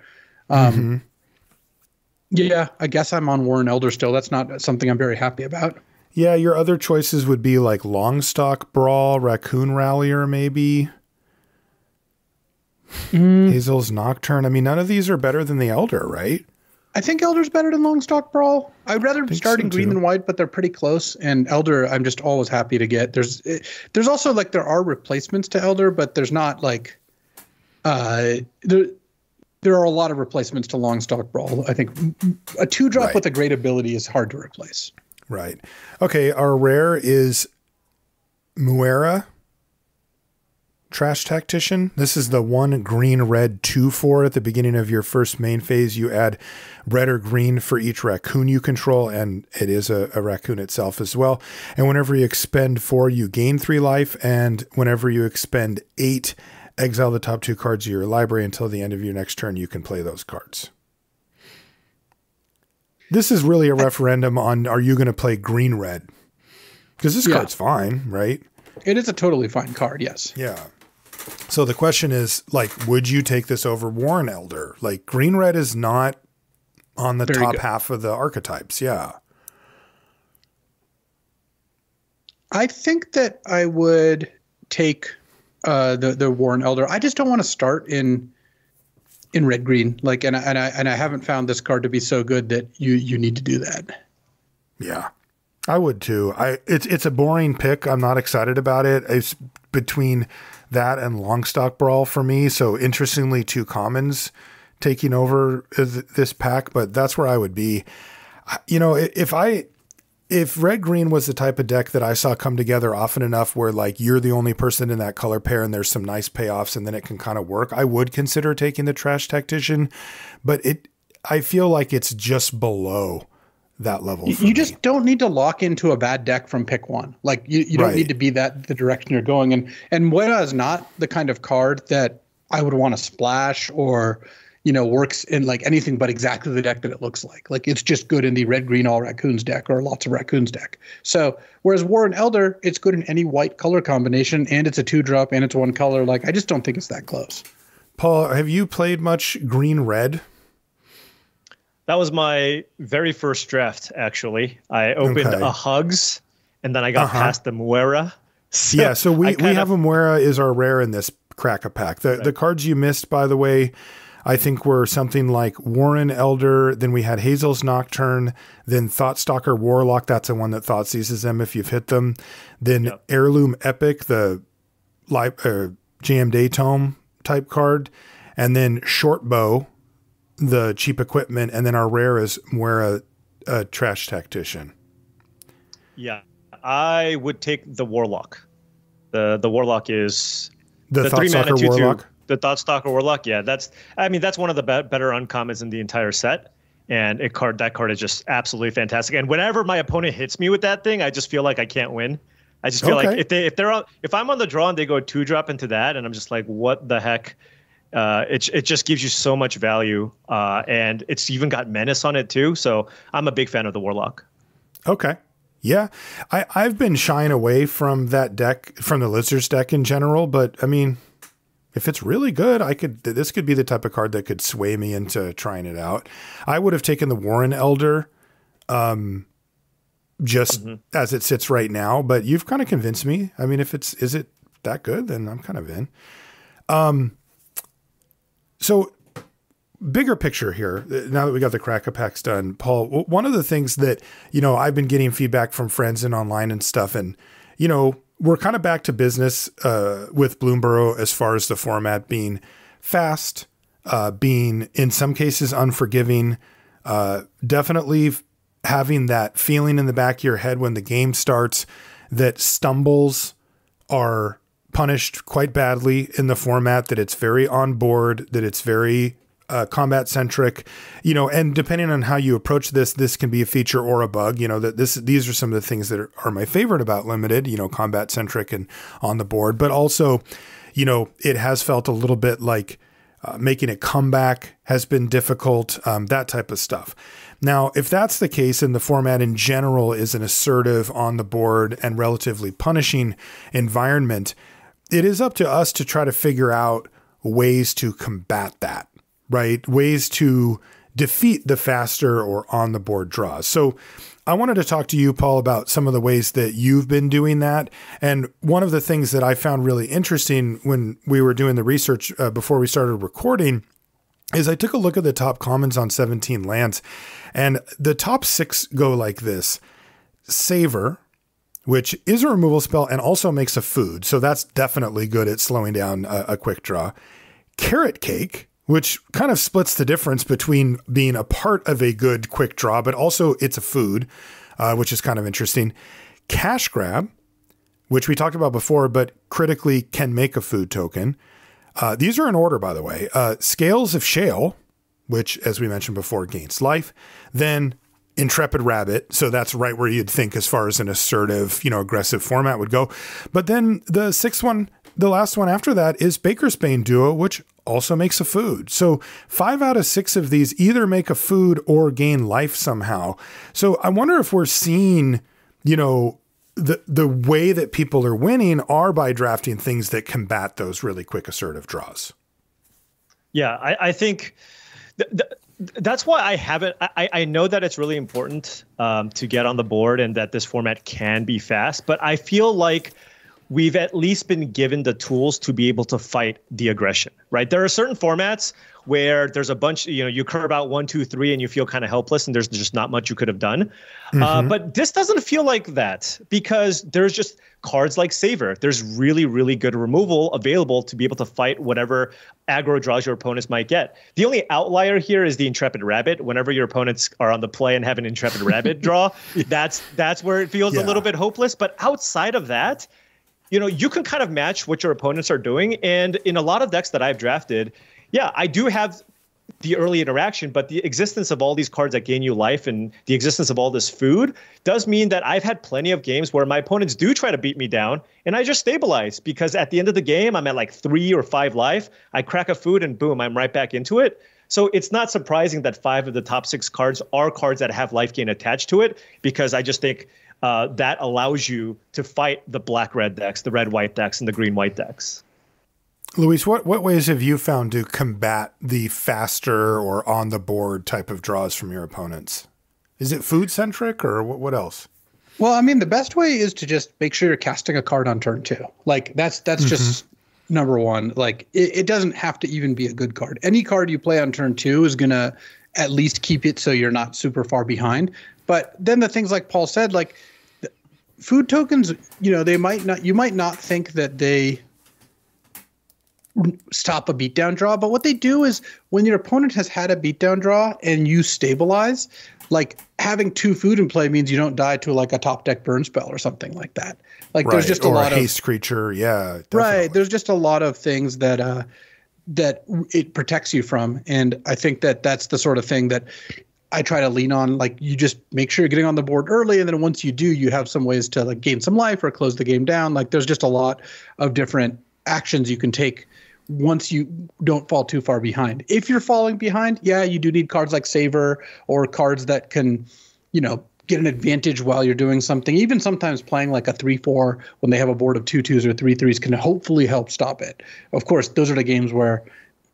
Yeah, I guess I'm on Warren Elder still. That's not something I'm very happy about. Yeah, your other choices would be like Longstock Brawl, Raccoon Rallier, maybe. Hazel's Nocturne. I mean, none of these are better than the Elder, right? I think Elder's better than Longstock Brawl. I'd rather start in green than white, but they're pretty close. And Elder, I'm just always happy to get. There's also, like, there are replacements to Elder, but there's not, like, there are a lot of replacements to Longstock Brawl. I think a 2-drop with a great ability is hard to replace. Right. Okay, our rare is Muera, Trash Tactician. This is the 1 green-red 2/4 at the beginning of your first main phase. You add red or green for each raccoon you control, and it is a raccoon itself as well. And whenever you expend 4, you gain 3 life, and whenever you expend 8, exile the top 2 cards of your library until the end of your next turn. You can play those cards. This is really a referendum on, are you going to play green-red? Because this card's fine, right? It is a totally fine card, yes. Yeah. So the question is, like, would you take this over Warren Elder? Like, green-red is not on the top half of the archetypes. Yeah. I think that I would take the Warren Elder. I just don't want to start in red green. Like, and I haven't found this card to be so good that you need to do that. Yeah, I would too. It's a boring pick. I'm not excited about it. It's between that and Longstock Brawl for me. So interestingly, 2 commons taking over this pack, but that's where I would be. If red green was the type of deck that I saw come together often enough where, like, you're the only person in that color pair and there's some nice payoffs and then it can kind of work, I would consider taking the Trash Tactician, but I feel like it's just below that level. You just don't need to lock into a bad deck from pick one. Like you don't need to be the direction you're going. And Moira is not the kind of card that I would want to splash or, works in like anything but exactly the deck that it looks like. Like it's just good in the red, green, all raccoons deck or lots of raccoons deck. So whereas Warren Elder, it's good in any white color combination, and it's a 2-drop and it's one color. Like I just don't think it's that close. Paul, have you played much green red? That was my very first draft, actually. I opened a Hugs, and then I got past the Moira. So we have a Moira is our rare in this Crack-a-Pack. The cards you missed, by the way, I think were something like Warren Elder, then we had Hazel's Nocturne, then Thoughtstalker Warlock, that's the one that thought seizes them if you've hit them, then Heirloom Epic, the Jam Day Tome type card, and then Shortbow, the cheap equipment, and then our rare is Moira, Trash Tactician. Yeah, I would take the Warlock. The Warlock is the 3-mana Warlock. The Thoughtstalker Warlock. Yeah, that's one of the better uncommons in the entire set. And that card is just absolutely fantastic. And whenever my opponent hits me with that thing, I just feel like I can't win. I just feel like if I'm on the draw and they go 2-drop into that, and I'm just like, what the heck? It just gives you so much value, and it's even got menace on it too. So I'm a big fan of the Warlock. Okay. Yeah. I've been shying away from that deck, from the Lizards deck in general, but I mean, if it's really good, this could be the type of card that could sway me into trying it out. I would have taken the Warren Elder, just as it sits right now, but you've kind of convinced me. I mean, is it that good? Then I'm kind of in. So bigger picture here, now that we got the Crack-a-Packs done, Paul, one of the things that, I've been getting feedback from friends and online and stuff, and, we're kind of back to business with Bloomburrow as far as the format being fast, being in some cases unforgiving, definitely having that feeling in the back of your head when the game starts that stumbles are punished quite badly in the format, that it's very on board, that it's very combat centric, and depending on how you approach this can be a feature or a bug, these are some of the things that are my favorite about Limited, combat centric and on the board, but also, it has felt a little bit like making a comeback has been difficult, that type of stuff. Now, if that's the case and the format in general is an assertive on the board and relatively punishing environment, it is up to us to try to figure out ways to combat that, right? Ways to defeat the faster or on the board draws. So I wanted to talk to you, Paul, about some of the ways that you've been doing that. And one of the things that I found really interesting when we were doing the research before we started recording is I took a look at the top commons on 17 lands, and the top 6 go like this: Savor, which is a removal spell and also makes a food. So that's definitely good at slowing down a quick draw. Carrot Cake, which kind of splits the difference between being a part of a good quick draw, but also it's a food, which is kind of interesting. Cash Grab, which we talked about before, but critically can make a food token. These are in order, by the way. Scales of Shale, which, as we mentioned before, gains life. Then Intrepid Rabbit. So that's right where you'd think as far as an assertive, aggressive format would go. But then the sixth one, the last one after that, is Baker's Bane Duo, which also makes a food. So 5 out of 6 of these either make a food or gain life somehow. So I wonder if we're seeing, the way that people are winning are by drafting things that combat those really quick assertive draws. Yeah, I think that's why I haven't. I know that it's really important to get on the board and that this format can be fast, but I feel like we've at least been given the tools to be able to fight the aggression, right? There are certain formats where there's a bunch, you curve out 1, 2, 3, and you feel kind of helpless, and there's just not much you could have done. But this doesn't feel like that, because there's just cards like Savor. There's really, really good removal available to be able to fight whatever aggro draws your opponents might get. The only outlier here is the Intrepid Rabbit. Whenever your opponents are on the play and have an Intrepid Rabbit draw, that's where it feels a little bit hopeless. But outside of that, you can kind of match what your opponents are doing. And in a lot of decks that I've drafted, I do have the early interaction, but the existence of all these cards that gain you life and the existence of all this food does mean that I've had plenty of games where my opponents do try to beat me down and I just stabilize, because at the end of the game, I'm at like 3 or 5 life. I crack a food and boom, I'm right back into it. So it's not surprising that 5 of the top 6 cards are cards that have life gain attached to it, because I just think that allows you to fight the black-red decks, the red-white decks, and the green-white decks. Luis, what ways have you found to combat the faster or on the board type of draws from your opponents? Is it food centric, or what else? Well, I mean, the best way is to just make sure you're casting a card on turn 2. Like that's just number one. Like it doesn't have to even be a good card. Any card you play on turn 2 is going to at least keep it so you're not super far behind. But then the things like Paul said, like food tokens, you might not think that they stop a beatdown draw, but what they do is when your opponent has had a beatdown draw and you stabilize, like having 2 food in play means you don't die to like a top deck burn spell or something like that. Like there's just a lot of haste creature. Yeah. Definitely. Right. There's just a lot of things that it protects you from. And I think that that's the sort of thing that I try to lean on. Like you just make sure you're getting on the board early. And then once you do, you have some ways to like gain some life or close the game down. Like there's just a lot of different actions you can take once you don't fall too far behind. If you're falling behind, yeah, you do need cards like Saver or cards that can, get an advantage while you're doing something. Even sometimes playing like a 3-4 when they have a board of 2-2s or 3-3s can hopefully help stop it. Of course, those are the games where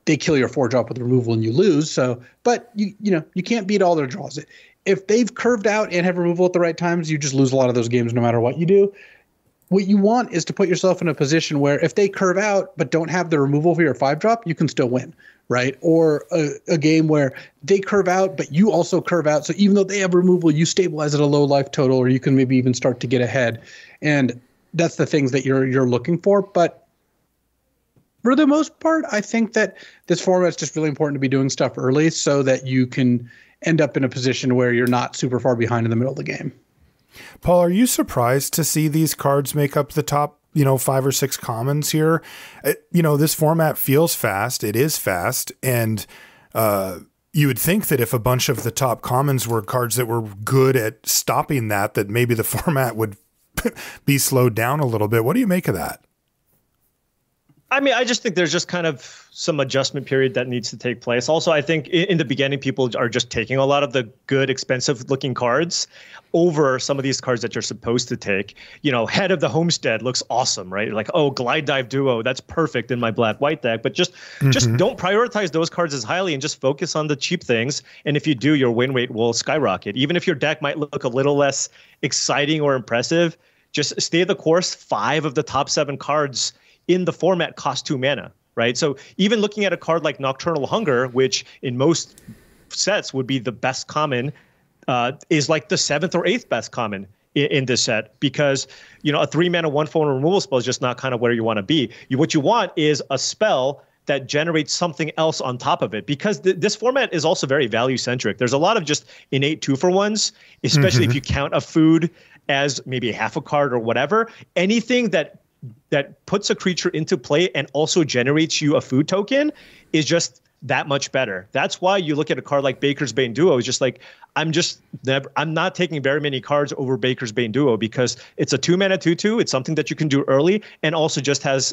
they kill your 4-drop with removal and you lose. So, but you can't beat all their draws. If they've curved out and have removal at the right times, you just lose a lot of those games no matter what you do. What you want is to put yourself in a position where if they curve out but don't have the removal for your 5-drop, you can still win, right? Or a game where they curve out but you also curve out. So even though they have removal, you stabilize at a low life total, or you can maybe even start to get ahead. And that's the things that you're looking for. But for the most part, I think that this format is just really important to be doing stuff early so that you can end up in a position where you're not super far behind in the middle of the game. Paul, are you surprised to see these cards make up the top, 5 or 6 commons here? This format feels fast. It is fast. And you would think that if a bunch of the top commons were cards that were good at stopping that maybe the format would be slowed down a little bit. What do you make of that? I mean, I just think there's just kind of some adjustment period that needs to take place. Also, I think in the beginning, people are just taking a lot of the good, expensive looking cards over some of these cards that you're supposed to take. Head of the Homestead looks awesome, right? You're like, oh, Glide Dive Duo, that's perfect in my black-white deck. But just don't prioritize those cards as highly and just focus on the cheap things. And if you do, your win rate will skyrocket. Even if your deck might look a little less exciting or impressive, just stay the course. 5 of the top 7 cards in the format cost 2 mana, right? So even looking at a card like Nocturnal Hunger, which in most sets would be the best common, is like the 7th or 8th best common in this set, because a 3 mana 1/4 removal spell is just not kind of where you want to be. What you want is a spell that generates something else on top of it, because this format is also very value centric. There's a lot of just innate 2-for-1s, especially if you count a food as maybe half a card or whatever. Anything that puts a creature into play and also generates you a food token is just that much better. That's why you look at a card like Baker's Bane Duo. It's just like, I'm not taking very many cards over Baker's Bane Duo, because it's a 2 mana 2/2. It's something that you can do early and also just has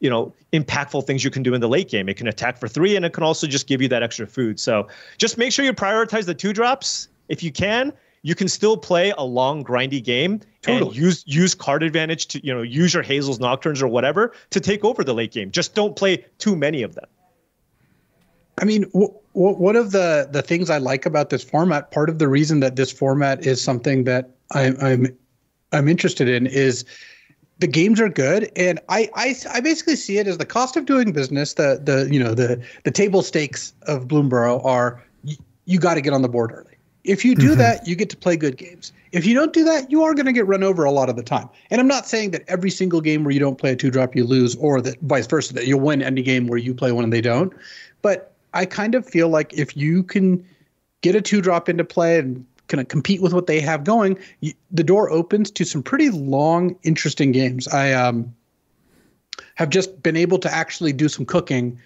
impactful things you can do in the late game. It can attack for 3 and it can also just give you that extra food. So just make sure you prioritize the 2-drops if you can. You can still play a long, grindy game and use card advantage to, use your Hazel's Nocturnes or whatever to take over the late game. Just don't play too many of them. I mean, one of the things I like about this format, part of the reason that this format is something that I'm interested in, is the games are good, and I basically see it as the cost of doing business. The table stakes of Bloomburrow are you got to get on the board early. If you do that, you get to play good games. If you don't do that, you are going to get run over a lot of the time. And I'm not saying that every single game where you don't play a 2-drop, you lose, or that vice versa, that you'll win any game where you play one and they don't. But I kind of feel like if you can get a 2-drop into play and kind of compete with what they have going, the door opens to some pretty long, interesting games. I have just been able to actually do some cooking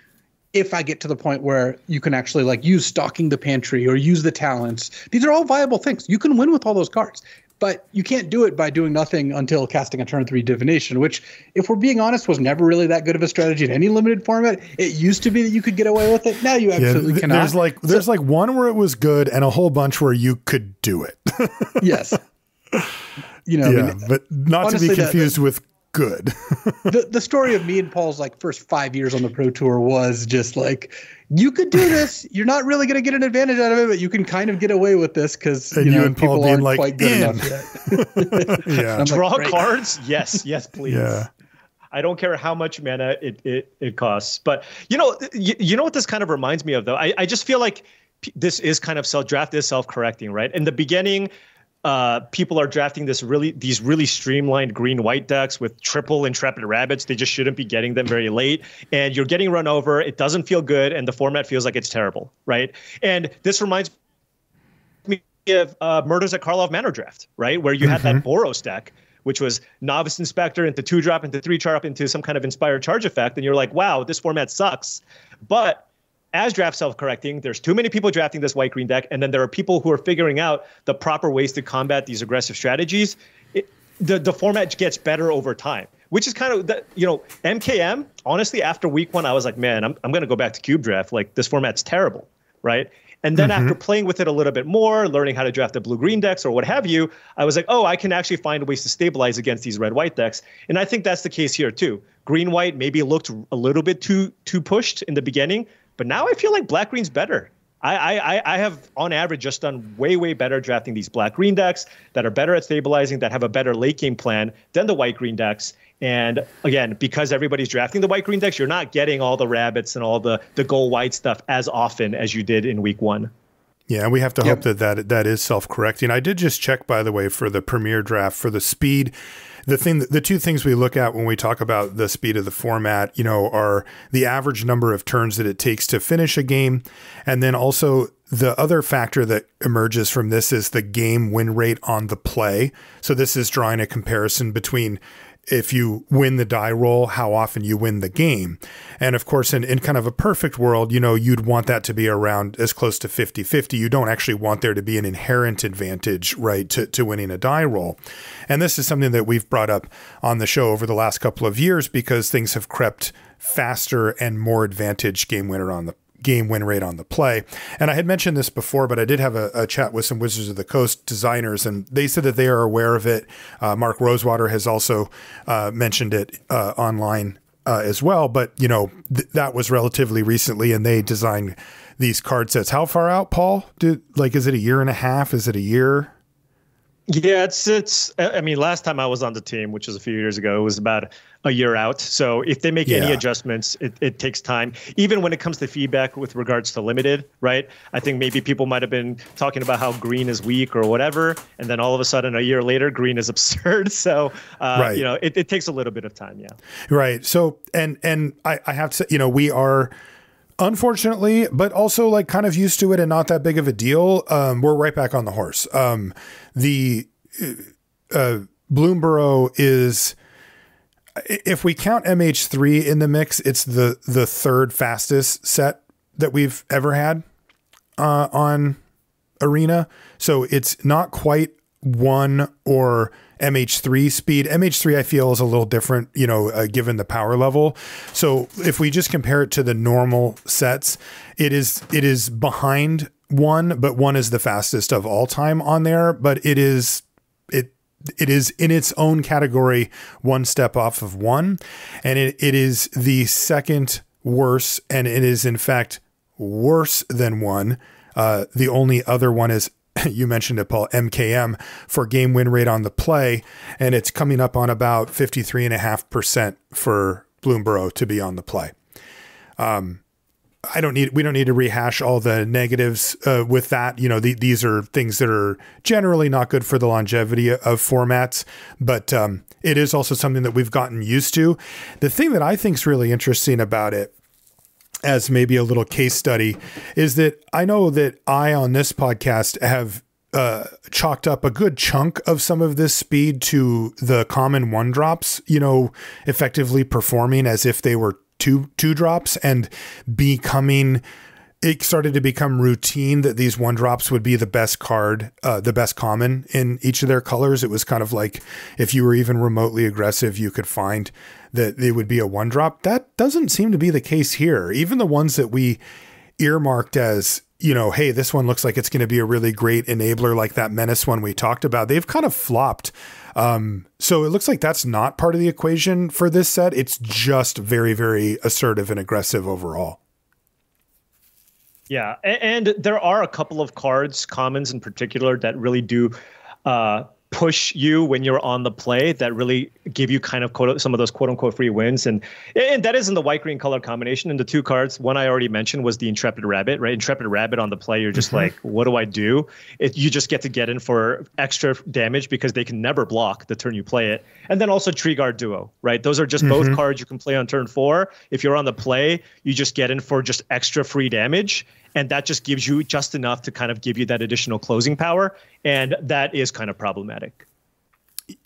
if I get to the point where you can actually like use stocking the pantry or use the talents, these are all viable things. You can win with all those cards, but you can't do it by doing nothing until casting a turn 3 divination, which, if we're being honest, was never really that good of a strategy in any limited format. It used to be that you could get away with it. Now you absolutely cannot. There's like one where it was good and a whole bunch where you could do it. Yes. You know, yeah, but not honestly, to be confused with good. the story of me and Paul's like first 5 years on the Pro Tour was just like, you could do this. You're not really going to get an advantage out of it, but you can kind of get away with this because you and Paul being like, quite good enough yet. Yeah. Draw cards? Yes, please. Yeah. I don't care how much mana it costs. But you know what this kind of reminds me of though? I just feel like this is kind of draft is self-correcting, right? In the beginning, people are drafting these really streamlined green-white decks with triple Intrepid Rabbits. They just shouldn't be getting them very late. And you're getting run over. It doesn't feel good. And the format feels like it's terrible, right? And this reminds me of Murders at Karlov Manor draft, right? Where you had that Boros deck, which was Novice Inspector into 2-drop, into 3-drop, into some kind of Inspired Charge effect. And you're like, wow, this format sucks. But as draft self-correcting, there's too many people drafting this white-green deck, and then there are people who are figuring out the proper ways to combat these aggressive strategies. The format gets better over time, which is kind of, MKM, honestly, after week 1, I was like, man, I'm going to go back to cube draft. Like, this format's terrible, right? And then after playing with it a little bit more, learning how to draft the blue-green decks or what have you, I was like, oh, I can actually find ways to stabilize against these red-white decks. And I think that's the case here, too. Green-white maybe looked a little bit too pushed in the beginning, but now I feel like black-green's better. I have, on average, just done way better drafting these black-green decks that are better at stabilizing, that have a better late-game plan than the white-green decks. And again, because everybody's drafting the white-green decks, you're not getting all the rabbits and all the gold-white stuff as often as you did in week 1. Yeah, and we have to hope that is self-correcting. I did just check, by the way, for the Premier draft, for the speed. The two things we look at when we talk about the speed of the format, are the average number of turns that it takes to finish a game. And then also the other factor that emerges from this is the game win rate on the play. So this is drawing a comparison between if you win the die roll, how often you win the game. And of course, in kind of a perfect world, you'd want that to be around as close to 50-50. You don't actually want there to be an inherent advantage, right, to winning a die roll. And this is something that we've brought up on the show over the last couple of years because things have crept faster and more advantage game win rate on the play. And I had mentioned this before, but I did have a chat with some Wizards of the Coast designers, and they said that they are aware of it. Mark Rosewater has also mentioned it online as well, but that was relatively recently, and they designed these card sets. How far out, Paul? Is it a year and a half? Is it a year? Yeah, it's. I mean, last time I was on the team, which was a few years ago, it was about a year out. So if they make any adjustments, it takes time. Even when it comes to feedback with regards to limited, right? I think maybe people might have been talking about how green is weak or whatever, and then all of a sudden, a year later, green is absurd. So it takes a little bit of time. Yeah. Right. So and I have to say, we are. Unfortunately, but also like kind of used to it and not that big of a deal. We're right back on the horse. The Bloomburrow is, if we count MH3 in the mix, it's the third fastest set that we've ever had on Arena. So it's not quite 1 or MH3 speed. MH3 I feel is a little different, given the power level. So if we just compare it to the normal sets, it is behind 1, but 1 is the fastest of all time on there. But it is in its own category 1 step off of 1, and it is the second worst, and it is in fact worse than 1. The only other one is, you mentioned it, Paul, MKM for game win rate on the play, and it's coming up on about 53.5% for Bloomburrow to be on the play. We don't need to rehash all the negatives with that. These are things that are generally not good for the longevity of formats, but it is also something that we've gotten used to. The thing that I think is really interesting about it, as maybe a little case study, is that I know that I, on this podcast, have chalked up a good chunk of some of this speed to the common 1-drops, effectively performing as if they were two drops, and it started to become routine that these 1-drops would be the best card, the best common in each of their colors. It was kind of like if you were even remotely aggressive, you could find that it would be a 1-drop. That doesn't seem to be the case here. Even the ones that we earmarked as, hey, this one looks like it's going to be a really great enabler, like that Menace one we talked about, they've kind of flopped. So it looks like that's not part of the equation for this set. It's just very, very assertive and aggressive overall. Yeah, and there are a couple of cards, commons in particular, that really do push you when you're on the play, that really give you kind of some of those quote unquote free wins. And that is in the white green color combination. And the 2 cards, one I already mentioned was the Intrepid Rabbit, right? Intrepid Rabbit on the play, you're just like, what do I do? You just get in for extra damage because they can never block the turn you play it. And then also Tree Guard Duo, right? Those are just both cards you can play on turn 4. If you're on the play, you just get in for just extra free damage. And that just gives you just enough to kind of give you that additional closing power. And that is kind of problematic.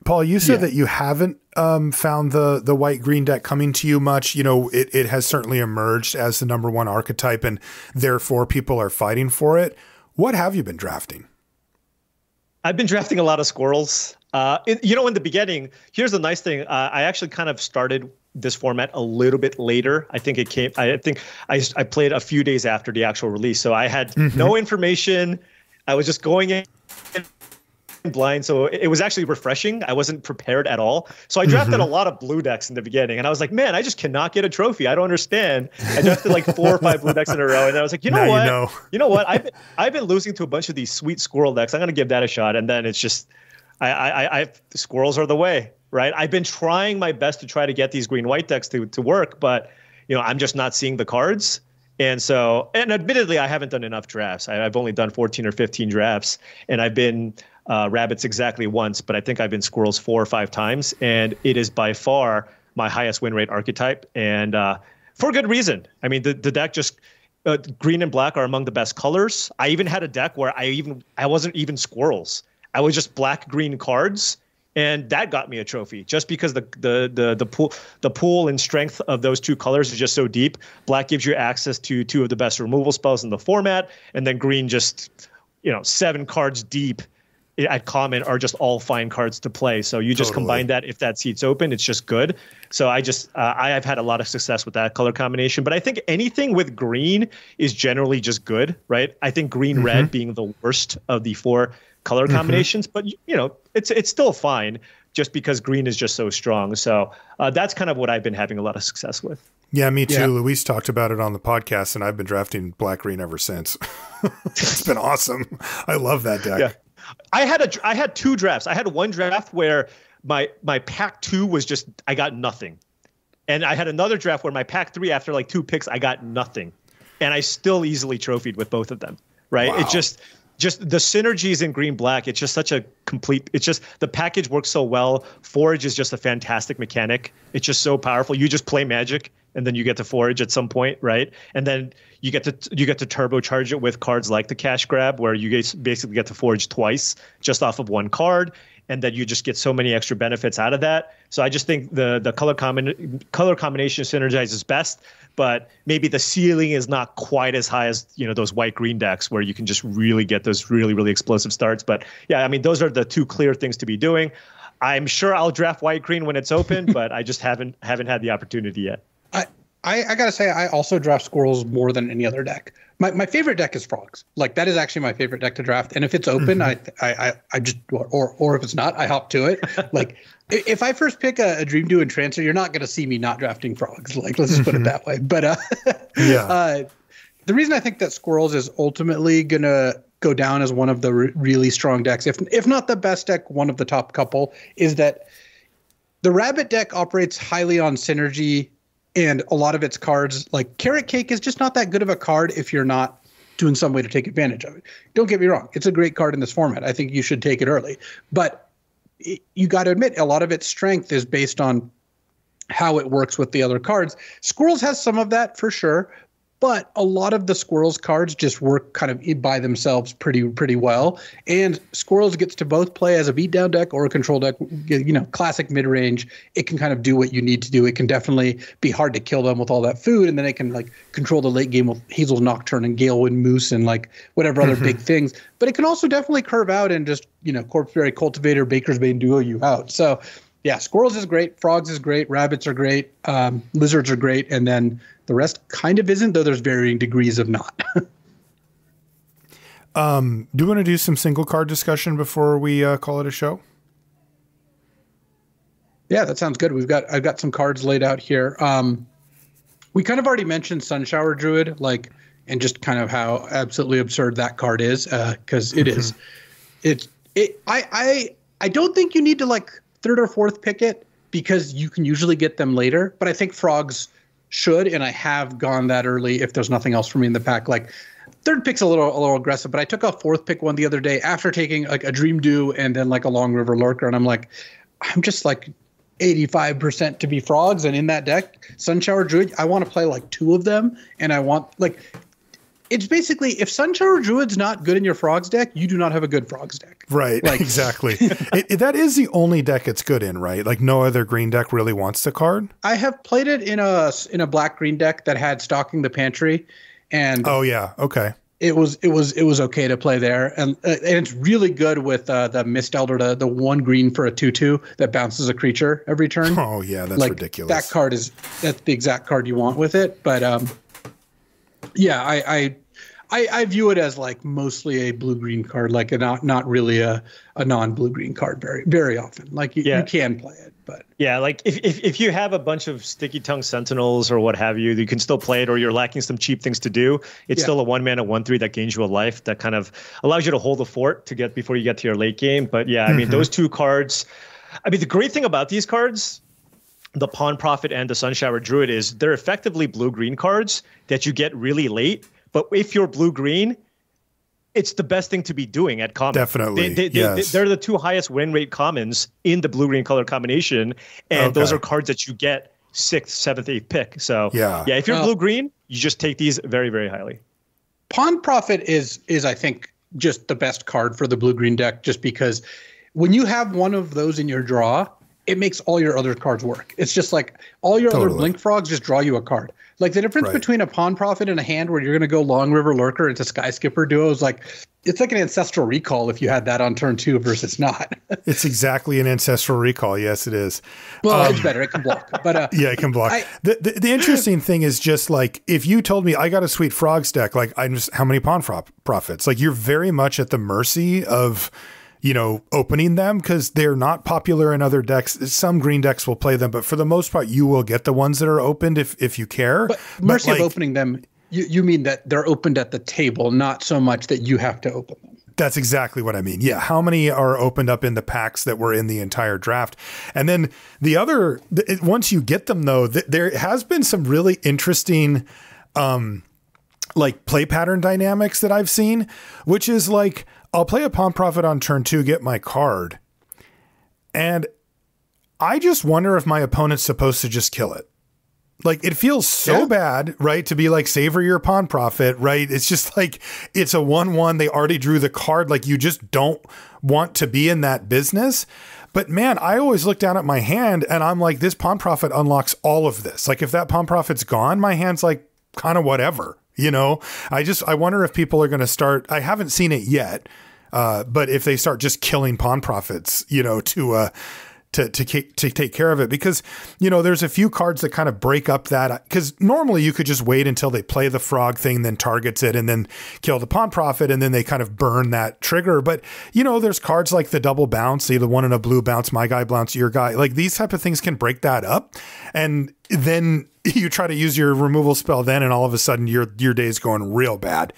Paul, you said that you haven't found the white-green deck coming to you much. It has certainly emerged as the number 1 archetype, and therefore people are fighting for it. What have you been drafting? I've been drafting a lot of squirrels. In the beginning, here's the nice thing. I actually kind of started this format a little bit later. I think I played a few days after the actual release. So I had no information. I was just going in blind. So it was actually refreshing. I wasn't prepared at all. So I drafted a lot of blue decks in the beginning, and I was like, man, I just cannot get a trophy. I don't understand. I drafted like 4 or 5 blue decks in a row. And I was like, you know what? I've been losing to a bunch of these sweet squirrel decks. I'm going to give that a shot. And then it's just, the squirrels are the way. Right. I've been trying my best to try to get these green-white decks to work, but, I'm just not seeing the cards. And admittedly, I haven't done enough drafts. I've only done 14 or 15 drafts, and I've been rabbits exactly once, but I think I've been squirrels 4 or 5 times. And it is by far my highest win rate archetype, and for good reason. I mean, the deck just green and black are among the best colors. I even had a deck where I wasn't even squirrels. I was just black-green cards. And that got me a trophy just because the pool and strength of those 2 colors is just so deep. Black gives you access to 2 of the best removal spells in the format, and then green just 7 cards deep at common are just all fine cards to play. So you just combine that. If that seat's open, it's just good. So I've had a lot of success with that color combination. But I think anything with green is generally just good, right? I think green red being the worst of the 4 color combinations, but it's still fine just because green is just so strong. So that's kind of what I've been having a lot of success with. Yeah, me too. Yeah. Luis talked about it on the podcast, and I've been drafting black-green ever since. It's been awesome. I love that deck. Yeah. I had 2 drafts. I had one draft where my pack 2 was just, I got nothing. And I had another draft where my pack 3, after like 2 picks, I got nothing. And I still easily trophied with both of them, right? Wow. It just the synergies in green black, it's just such a complete, it's just the package works so well. Forage is just a fantastic mechanic. It's just so powerful. You just play Magic and then you get to forage at some point, right? And then you get to turbocharge it with cards like the Cash Grab, where you guys basically get to forage twice just off of 1 card. And then you just get so many extra benefits out of that. So I just think the color combination synergizes best, but maybe the ceiling is not quite as high as those white-green decks where you can just really get those really, really explosive starts. But yeah, I mean, those are the 2 clear things to be doing. I'm sure I'll draft white-green when it's open, but I just haven't had the opportunity yet. I gotta say, I also draft squirrels more than any other deck. My favorite deck is frogs. Like, that is actually my favorite deck to draft. And if it's open, I just or if it's not, I hop to it. Like, if I first pick a Dream Dew and Transfer, you're not gonna see me not drafting frogs. Like, let's just put it that way. But the reason I think that squirrels is ultimately gonna go down as one of the really strong decks, if not the best deck, one of the top couple, is that the rabbit deck operates highly on synergy. And a lot of its cards, like Carrot Cake, is just not that good of a card if you're not doing some way to take advantage of it. Don't get me wrong. It's a great card in this format. I think you should take it early. But you got to admit, a lot of its strength is based on how it works with the other cards. Squirrels has some of that for sure. But a lot of the Squirrels cards just work kind of by themselves pretty well. And Squirrels gets to both play as a beatdown deck or a control deck, classic mid-range. It can kind of do what you need to do. It can definitely be hard to kill them with all that food. And then it can like control the late game with Hazel's Nocturne and Galewind Moose and like whatever other big things. But it can also definitely curve out and just, Corpseberry Cultivator, Baker's Bane duo you out. So yeah, Squirrels is great. Frogs is great. Rabbits are great. Lizards are great. And then the rest kind of isn't, though there's varying degrees of not. Do you want to do some single card discussion before we call it a show? Yeah, that sounds good. I've got some cards laid out here. We kind of already mentioned Sunshower Druid, and just kind of how absolutely absurd that card is, because it is. I don't think you need to third or fourth pick it because you can usually get them later. But I think Frogs should, and I have gone that early if there's nothing else for me in the pack. Third pick's a little aggressive, but I took a fourth pick one the other day after taking a Dream Dew and then a Long River Lurker, and I'm just 85% to be Frogs, and in that deck, Sunshower Druid, I want to play two of them, and I want it's basically if Sunshower Druid's not good in your Frogs deck, you do not have a good Frogs deck. Right, exactly. That is the only deck it's good in, right? No other green deck really wants the card. I have played it in a black green deck that had Stocking the Pantry, and oh yeah, okay. It was okay to play there, and it's really good with the Mist Elder, the 1 green for a 2/2 that bounces a creature every turn. Oh yeah, that's ridiculous. That card that's the exact card you want with it, but yeah, I view it as mostly a blue-green card, not really a non-blue-green card very, very often. You can play it, but yeah, if you have a bunch of Sticky Tongue Sentinels or what have you, you can still play it, or you're lacking some cheap things to do. It's still a 1-mana 1/3 that gains you a life that kind of allows you to hold the fort before you get to your late game. But yeah, I mean those two cards. I mean the great thing about these cards, the Pawn Prophet and the Sunshower Druid, is they're effectively blue-green cards that you get really late. But if you're blue-green, it's the best thing to be doing at common. Definitely, they're the 2 highest win rate commons in the blue-green color combination, and those are cards that you get 6th, 7th, 8th pick. So yeah, if you're blue-green, you just take these very, very highly. Pawn Prophet is I think just the best card for the blue-green deck, just because when you have one of those in your draw, it makes all your other cards work. It's just all your other Blink Frogs just draw you a card. The difference between a Pawn Prophet and a hand where you're going to go Long River Lurker into Sky Skipper duo is it's like an Ancestral Recall if you had that on turn 2 versus not. It's exactly an Ancestral Recall. Yes, it is. Well, it's better. It can block. But yeah, it can block. The interesting thing is just if you told me I got a sweet Frogs deck, I'm just how many Pawn Prophets? You're very much at the mercy of opening them because they're not popular in other decks. Some green decks will play them, but for the most part, you will get the ones that are opened if you care. But mercy of opening them, you mean that they're opened at the table, not so much that you have to open them. That's exactly what I mean. Yeah. How many are opened up in the packs that were in the entire draft? And then once you get them though, there has been some really interesting, play pattern dynamics that I've seen, which is I'll play a Pawn Prophet on turn 2, get my card. And I just wonder if my opponent's supposed to just kill it. It feels so bad, right? To be savor your Pawn Prophet, right? It's just it's a 1/1. They already drew the card. You just don't want to be in that business. But man, I always look down at my hand and I'm this Pawn Prophet unlocks all of this. If that Pawn Prophet's gone, my hand's kind of whatever. I wonder if people are going to start, I haven't seen it yet, but if they start just killing Pawn Prophets, to take care of it, because, there's a few cards that kind of break up that, because normally you could just wait until they play the frog thing, then targets it and then kill the Pawn Prophet. And then they kind of burn that trigger. But, there's cards like the double bounce, the one in a blue bounce, my guy bounce, your guy, these type of things can break that up. And then you try to use your removal spell then, and all of a sudden your day's going real bad.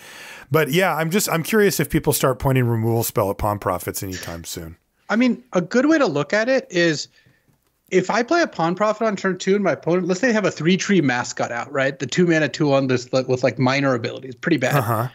But yeah, I'm curious if people start pointing removal spell at Pawn Prophets anytime soon. I mean, a good way to look at it is if I play a Pawn Prophet on turn 2 and my opponent, let's say they have a 3-tree Mascot out, right? The 2-mana 2/1 this with minor abilities, pretty bad.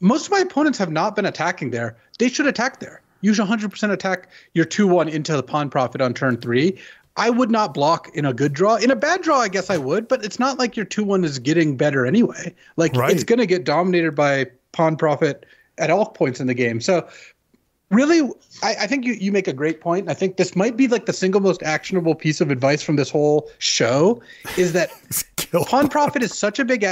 Most of my opponents have not been attacking there. They should attack there. You should 100% attack your 2/1 into the Pawn Prophet on turn 3. I would not block in a good draw. In a bad draw, I guess I would, but it's not like your 2-1 is getting better anyway. Like it's going to get dominated by pawn profit at all points in the game. So really, I think you make a great point. I think this might be like the single most actionable piece of advice from this whole show is that pawn profit is such a big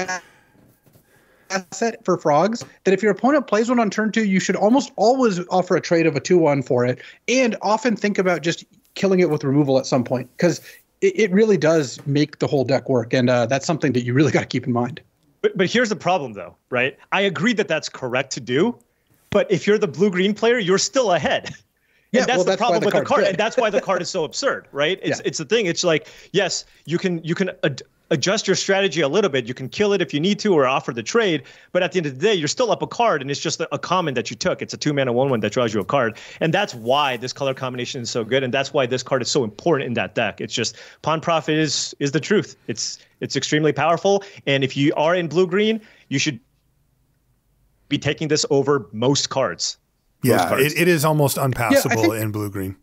asset for frogs that if your opponent plays one on turn 2, you should almost always offer a trade of a 2-1 for it, and often think about just killing it with removal at some point, because it really does make the whole deck work, and that's something that you really got to keep in mind. But here's the problem, though, right? I agree that that's correct to do, but if you're the blue-green player, you're still ahead. And that's the problem with the card, and that's why the card is so absurd, right? It's the thing. It's like, yes, you can adjust your strategy a little bit. You can kill it if you need to or offer the trade. But at the end of the day, you're still up a card, and it's just a common that you took. It's a 2-mana 1/1 that draws you a card. And that's why this color combination is so good. And that's why this card is so important in that deck. It's just pawn profit is the truth. It's extremely powerful. And if you are in blue-green, you should be taking this over most cards. Yeah, it is almost unpassable in blue-green.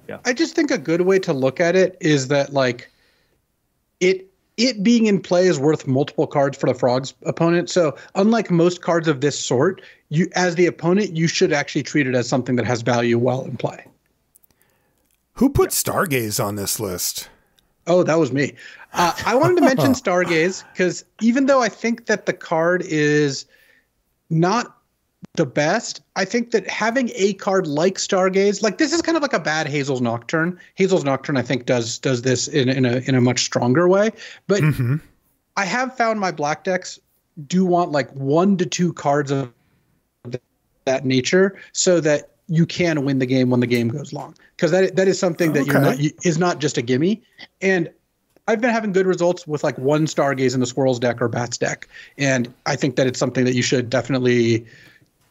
Yeah, I just think a good way to look at it is that like it being in play is worth multiple cards for the Frogs opponent. So unlike most cards of this sort, you as the opponent, you should actually treat it as something that has value while in play. Who put Stargaze on this list? Oh, that was me. I wanted to mention Stargaze because even though I think that the card is not the best, I think that having a card like Stargaze, like this is kind of like a bad Hazel's Nocturne. Hazel's Nocturne, I think, does this in a much stronger way. But I have found my black decks do want like 1 to 2 cards of that nature so that you can win the game when the game goes long, because that is something that is not just a gimme. And I've been having good results with like 1 Stargaze in the Squirrels deck or Bats deck, and I think that it's something that you should definitely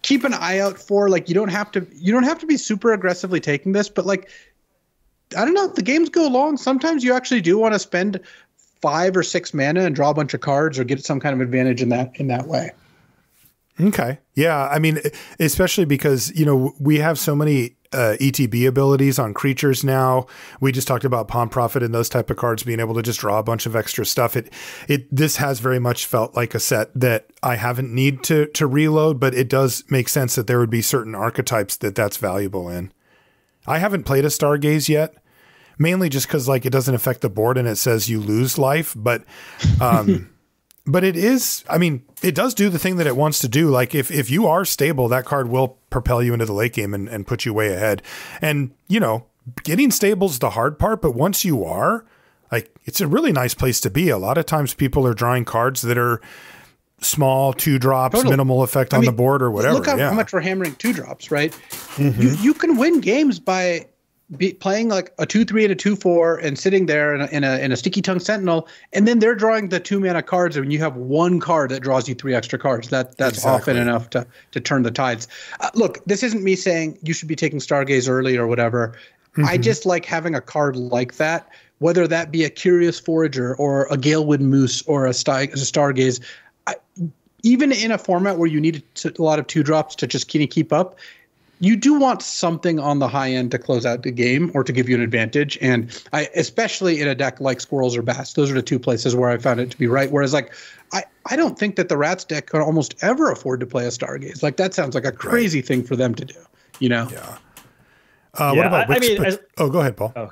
keep an eye out for. Like you don't have to be super aggressively taking this, but like I don't know, if the games go long, sometimes you actually do want to spend 5 or 6 mana and draw a bunch of cards or get some kind of advantage in that way. Okay. Yeah. I mean, especially because, we have so many ETB abilities on creatures now. We just talked about pawn profit and those type of cards being able to just draw a bunch of extra stuff. This has very much felt like a set that I haven't need to reload, but it does make sense that there would be certain archetypes that's valuable in. I haven't played a Stargaze yet, mainly just because like it doesn't affect the board and it says you lose life, but but it is, I mean, it does do the thing that it wants to do. Like if you are stable, that card will propel you into the late game and put you way ahead. And, getting stable is the hard part, but once you are, like, it's a really nice place to be. A lot of times people are drawing cards that are small 2-drops, minimal effect on the board or whatever. Look how much we're hammering 2-drops, right? You can win games by playing like a 2/3 and a 2/4 and sitting there in a Sticky Tongue Sentinel, and then they're drawing the 2-mana cards, and you have 1 card that draws you 3 extra cards. That's often enough to turn the tides. Look, this isn't me saying you should be taking Stargaze early or whatever. I just like having a card like that, whether that be a Curious Forager or a Galewood Moose or a Stargaze. Even in a format where you need a lot of 2-drops to just keep up, you do want something on the high end to close out the game or to give you an advantage. And especially in a deck like Squirrels or Bats, those are the 2 places where I found it to be right. Whereas like, I don't think that the Rats deck could almost ever afford to play a Stargaze. Like that sounds like a crazy thing for them to do, Yeah. What about go ahead, Paul. Oh,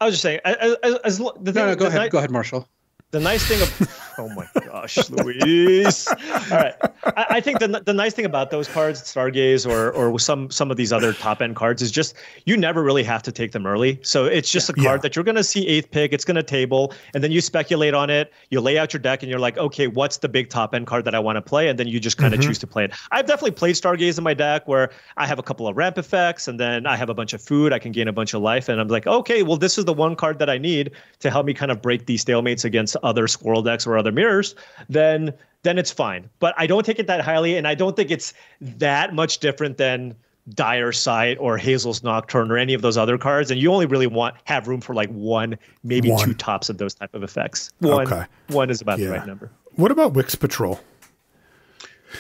I was just saying, go ahead, Marshall. The nice thing oh my gosh, Luis. All right. I think the nice thing about those cards, Stargaze or some of these other top end cards, is just you never really have to take them early. So it's just a card that you're going to see 8th pick. It's going to table, and then you speculate on it. You lay out your deck, and you're like, okay, what's the big top end card that I want to play? And then you just kind of choose to play it. I've definitely played Stargaze in my deck where I have a couple of ramp effects, and then I have a bunch of food. I can gain a bunch of life, and I'm like, okay, well, this is the one card that I need to help me kind of break these stalemates against other Squirrel decks or other mirrors. Then it's fine. But I don't take it that highly, and I don't think it's that much different than Dire Sight or Hazel's Nocturne or any of those other cards. And you only really have room for like 1, maybe 2 tops of those type of effects. One is about the right number. What about Wix Patrol?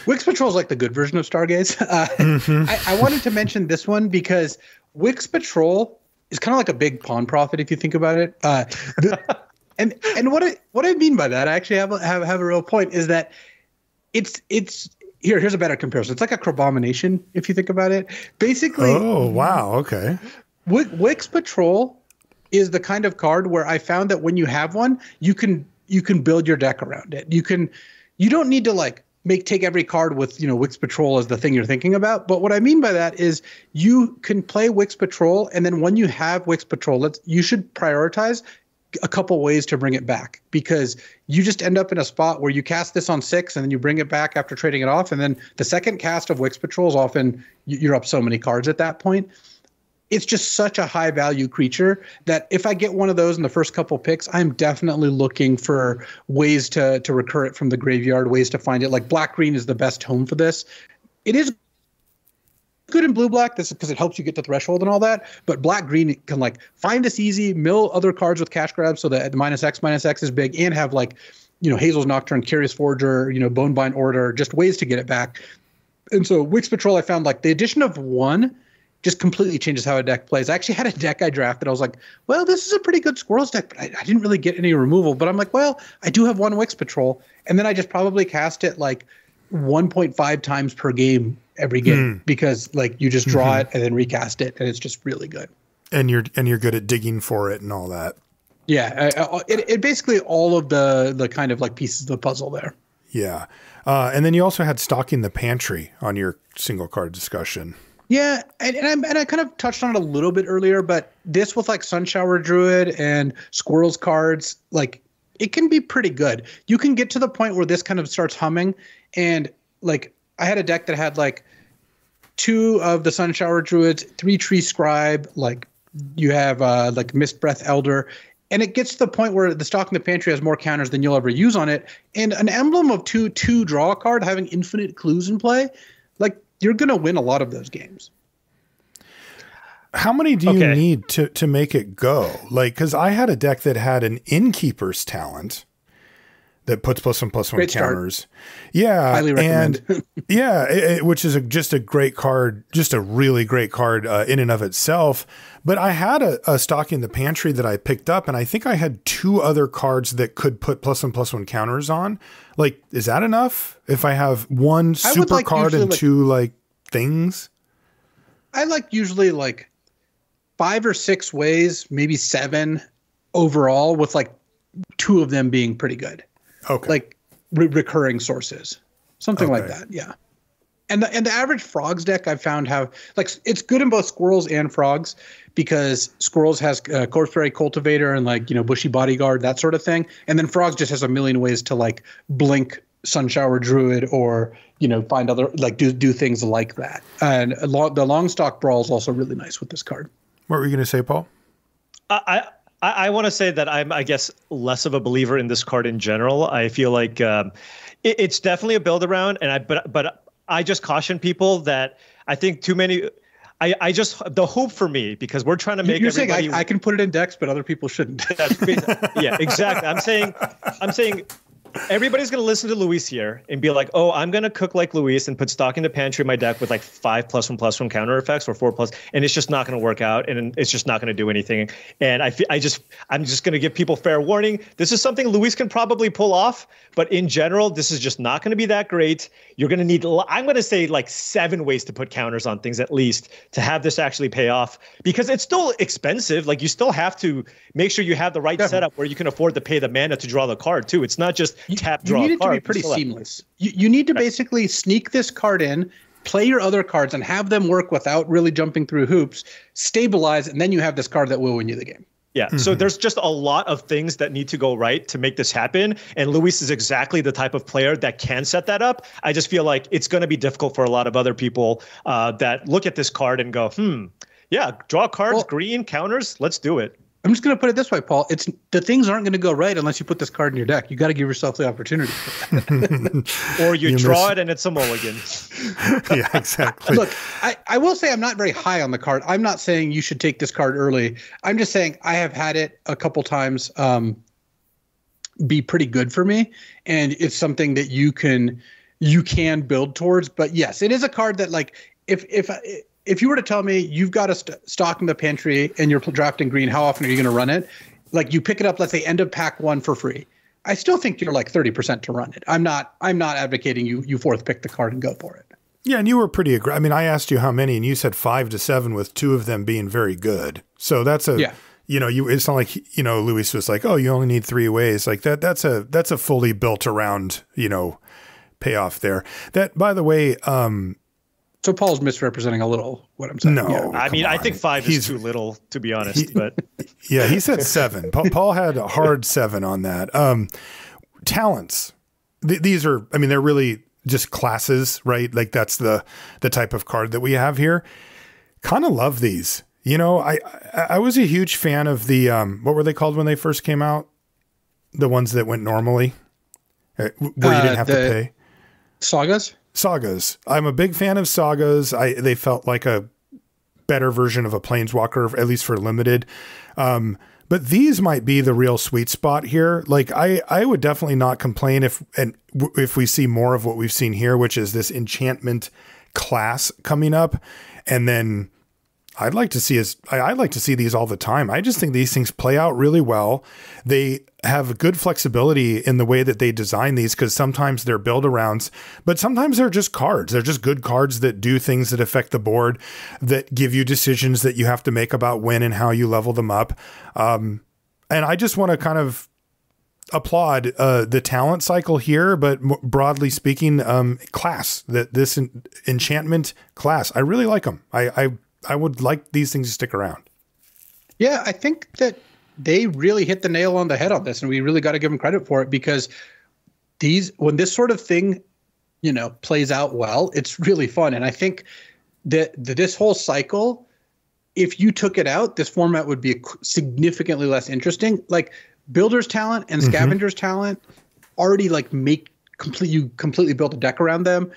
Wix Patrol is like the good version of Stargaze. I wanted to mention this one because Wix Patrol is kind of like a big pawn profit if you think about it. And what I mean by that, I actually have a real point, is that it's here's a better comparison. It's like a Crabomination if you think about it. Basically. Oh wow, okay. Wix Patrol is the kind of card where I found that when you have one, you can build your deck around it. You don't need to like take every card with, Wix Patrol as the thing you're thinking about. But what I mean by that is you can play Wix Patrol, and then when you have Wix Patrol, you should prioritize a couple ways to bring it back, because you just end up in a spot where you cast this on 6 and then you bring it back after trading it off. And then the second cast of Wix Patrol is often you're up so many cards at that point. It's just such a high value creature that if I get one of those in the first couple picks, I'm definitely looking for ways to recur it from the graveyard, ways to find it. Like black-green is the best home for this. It is good in blue-black, this is because it helps you get to threshold and all that, but black-green can like find this easy, mill other cards with cash grabs so that the -X is big, and have like, Hazel's Nocturne, Curious Forger, Bonebind Order, just ways to get it back. And so Wix Patrol, I found like the addition of one just completely changes how a deck plays. I actually had a deck I drafted. I was like, well, this is a pretty good Squirrels deck, but I didn't really get any removal. But I'm like, well, I do have one Wix Patrol. And then I just probably cast it like 1.5 times per game every game because like you just draw it and then recast it, and it's just really good. And you're good at digging for it and all that. Yeah, it basically all of the kind of like pieces of the puzzle there. Yeah. And then you also had Stocking the Pantry on your single card discussion. Yeah, and I kind of touched on it a little bit earlier, but this with like Sunshower Druid and Squirrels cards, like it can be pretty good. You can get to the point where this kind of starts humming, and like I had a deck that had like 2 of the Sunshower Druids, 3 Tree Scribe, like you have like Mist Breath Elder, and it gets to the point where the Stocking the Pantry has more counters than you'll ever use on it, and an emblem of 2/2 draw a card having infinite clues in play, like you're going to win a lot of those games. How many do you need to make it go? Like, because I had a deck that had an Innkeeper's Talent that puts +1/+1 counters. Yeah. Highly recommend. And yeah, which is just a great card, just a really great card in and of itself. But I had a Stocking the Pantry that I picked up, and I think I had 2 other cards that could put +1/+1 counters on. Like, is that enough? If I have one super card and 2 like things? I like usually like 5 or 6 ways, maybe 7 overall, with like 2 of them being pretty good. Okay. Like recurring sources, something like that. Yeah. And the average Frogs deck I've found have like, it's good in both Squirrels and Frogs, because Squirrels has Corpseberry Cultivator and like, Bushy Bodyguard, that sort of thing. And then Frogs just has a million ways to like blink Sunshower Druid or, find other, like do things like that. And the Longstock Brawl is also really nice with this card. What were you going to say, Paul? I want to say that I'm, I guess, less of a believer in this card in general. I feel like it's definitely a build around, and but I just caution people that I think too many. I just, the hope for me, because we're trying to make everybody. Saying I can put it in decks, but other people shouldn't. Yeah, exactly. I'm saying. Everybody's going to listen to Luis here and be like, oh, I'm going to cook like Luis and put Stocking the Pantry in my deck with like 5+1/+1 counter effects or 4+, and it's just not going to work out, and it's just not going to do anything. And I'm just going to give people fair warning. This is something Luis can probably pull off, but in general, this is just not going to be that great. You're going to need, I'm going to say like 7 ways to put counters on things at least to have this actually pay off, because it's still expensive. Like you still have to make sure you have the right setup where you can afford to pay the mana to draw the card too. It's not just tap, draw. You need it to be pretty seamless. You need to basically sneak this card in, play your other cards, and have them work without really jumping through hoops, stabilize, and then you have this card that will win you the game. Yeah, so there's just a lot of things that need to go right to make this happen, and Luis is exactly the type of player that can set that up. I just feel like it's going to be difficult for a lot of other people that look at this card and go, yeah, draw cards, green, counters, let's do it. I'm just going to put it this way, Paul. It's the things aren't going to go right unless you put this card in your deck. You got to give yourself the opportunity. Or you draw it and it's a mulligan. Yeah, exactly. Look, I will say I'm not very high on the card. I'm not saying you should take this card early. I'm just saying I have had it a couple times be pretty good for me, and it's something that you can build towards. But yes, it is a card that like if if you were to tell me you've got a stock in the pantry and you're drafting green, how often are you going to run it? Like you pick it up, let's say end of pack 1 for free. I still think you're like 30% to run it. I'm not advocating you fourth pick the card and go for it. Yeah, and you were pretty aggressive. I mean, I asked you how many, and you said 5 to 7, with 2 of them being very good. So that's it's not like, Luis was like, oh, you only need 3 ways. Like that's a fully built around, payoff there. That, by the way, so Paul's misrepresenting a little what I'm saying. No, yeah. I mean, I think 5 is too little, to be honest. But yeah, he said 7. Paul had a hard 7 on that. Talents. These are, I mean, they're really just classes, right? Like that's the type of card that we have here. Kind of love these. I was a huge fan of the, what were they called when they first came out? The ones that went normally, where you didn't have to pay. Sagas. I'm a big fan of sagas. They felt like a better version of a planeswalker, at least for limited. But these might be the real sweet spot here. Like I would definitely not complain if we see more of what we've seen here, which is this enchantment class coming up. And then I'd like to see these all the time. I just think these things play out really well. They have good flexibility in the way that they design these, because sometimes they're build arounds, but sometimes they're just cards. They're just good cards that do things that affect the board, that give you decisions that you have to make about when and how you level them up. And I just want to kind of applaud the talent cycle here, but broadly speaking, class, this enchantment class. I really like them. I would like these things to stick around. Yeah, I think that they really hit the nail on the head on this, and we really got to give them credit for it, because when this sort of thing, plays out well, it's really fun. And I think that this whole cycle, if you took it out, this format would be significantly less interesting. Like Builder's Talent and Scavenger's Talent already you completely built a deck around them.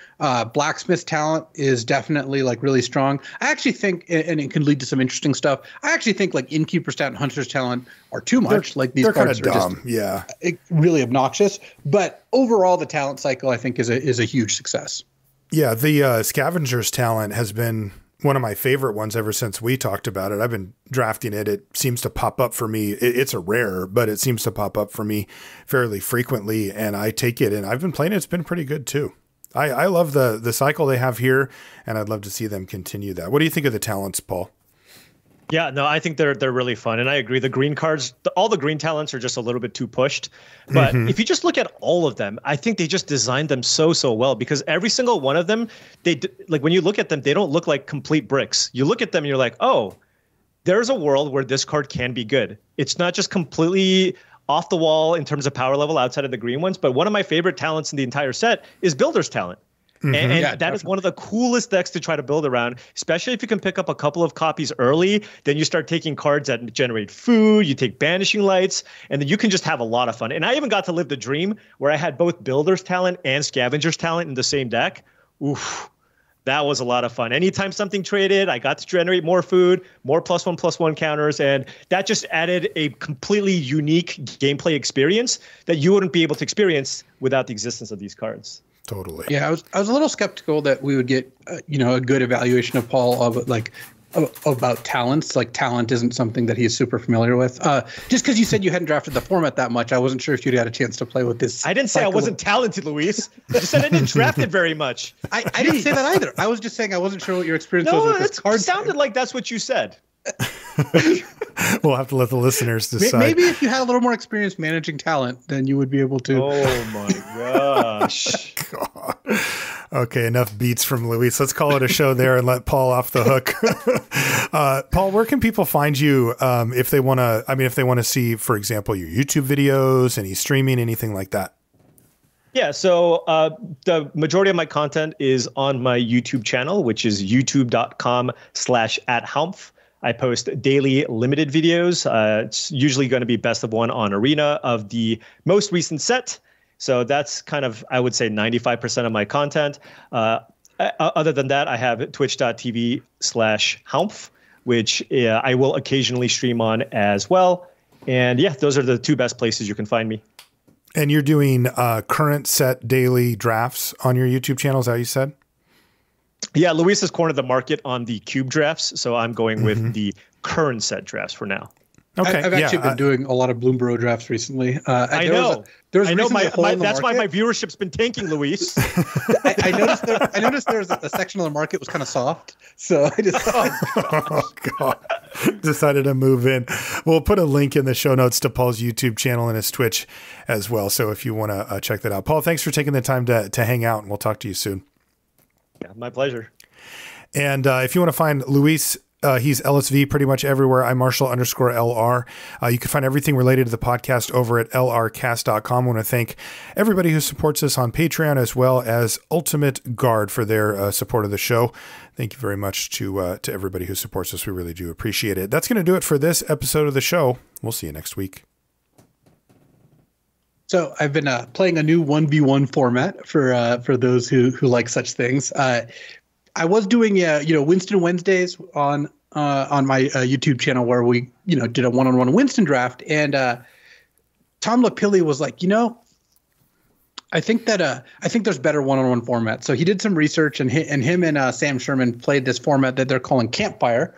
Blacksmith Talent is definitely really strong. I actually think, and it can lead to some interesting stuff, I actually think Innkeeper's Talent and Hunter's Talent are too much. These cards are dumb. just really obnoxious. But overall, the talent cycle, I think, is a huge success. Yeah, the Scavenger's Talent has been one of my favorite ones ever since we talked about it. I've been drafting it. It seems to pop up for me. It's a rare, but it seems to pop up for me fairly frequently, and I take it, and I've been playing it. It's been pretty good too. I love the cycle they have here, and I'd love to see them continue that. What do you think of the talents, Paul? Yeah, no, I think they're really fun, and I agree. The green cards, all the green talents are just a little bit too pushed. But if you just look at all of them, I think they just designed them so well, because every single one of them, when you look at them, they don't look like complete bricks. You look at them and you're like, oh, there's a world where this card can be good. It's not just completely off the wall in terms of power level outside of the green ones. But one of my favorite talents in the entire set is Builder's Talent. And that is one of the coolest decks to try to build around, especially if you can pick up a couple of copies early. Then you start taking cards that generate food, you take Banishing Lights, and then you can just have a lot of fun. And I even got to live the dream where I had both Builder's Talent and Scavenger's Talent in the same deck. Oof, that was a lot of fun. Anytime something traded, I got to generate more food, more +1/+1 counters, and that just added a completely unique gameplay experience that you wouldn't be able to experience without the existence of these cards. Totally. Yeah, I was a little skeptical that we would get a good evaluation of Paul about talents. Like talent isn't something that he's super familiar with. Just because you said you hadn't drafted the format that much, I wasn't sure if you'd had a chance to play with this. I didn't say I wasn't talented, Luis. I just said I didn't draft it very much. I didn't say that either. I was just saying I wasn't sure what your experience was with this card. It sounded like that's what you said. We'll have to let the listeners decide. Maybe if you had a little more experience managing talent, then you would be able to. Oh my gosh. God. Okay, enough beats from Luis. Let's call it a show there and let Paul off the hook. Paul, where can people find you if they want to see, for example, your YouTube videos, any streaming, anything like that? Yeah, so the majority of my content is on my YouTube channel, which is youtube.com/@Hampf. I post daily limited videos. It's usually going to be best of one on Arena of the most recent set. So that's kind of, I would say, 95% of my content. Other than that, I have twitch.tv/Hampf, which I will occasionally stream on as well. And yeah, those are the two best places you can find me. And you're doing current set daily drafts on your YouTube channel, is that what you said? Yeah, Luis has cornered the market on the cube drafts, so I'm going with the current set drafts for now. Okay, I've actually been doing a lot of Bloomburrow drafts recently. I know. That's why my market. viewership's been tanking, Luis. I noticed there's a section of the market was kind of soft, so I just oh God, decided to move in. We'll put a link in the show notes to Paul's YouTube channel and his Twitch as well. So if you want to check that out, Paul, thanks for taking the time to hang out, and we'll talk to you soon. Yeah, my pleasure. And if you want to find Luis, he's LSV pretty much everywhere. I'm Marshall_LR. You can find everything related to the podcast over at lrcast.com. I want to thank everybody who supports us on Patreon, as well as Ultimate Guard for their support of the show. Thank you very much to everybody who supports us. We really do appreciate it. That's going to do it for this episode of the show. We'll see you next week. So I've been playing a new 1v1 format for those who like such things. I was doing Winston Wednesdays on my YouTube channel where we did a one-on-one Winston draft, and Tom Lapilli was like, I think there's better one-on-one formats. So he did some research, and him and Sam Sherman played this format that they're calling Campfire,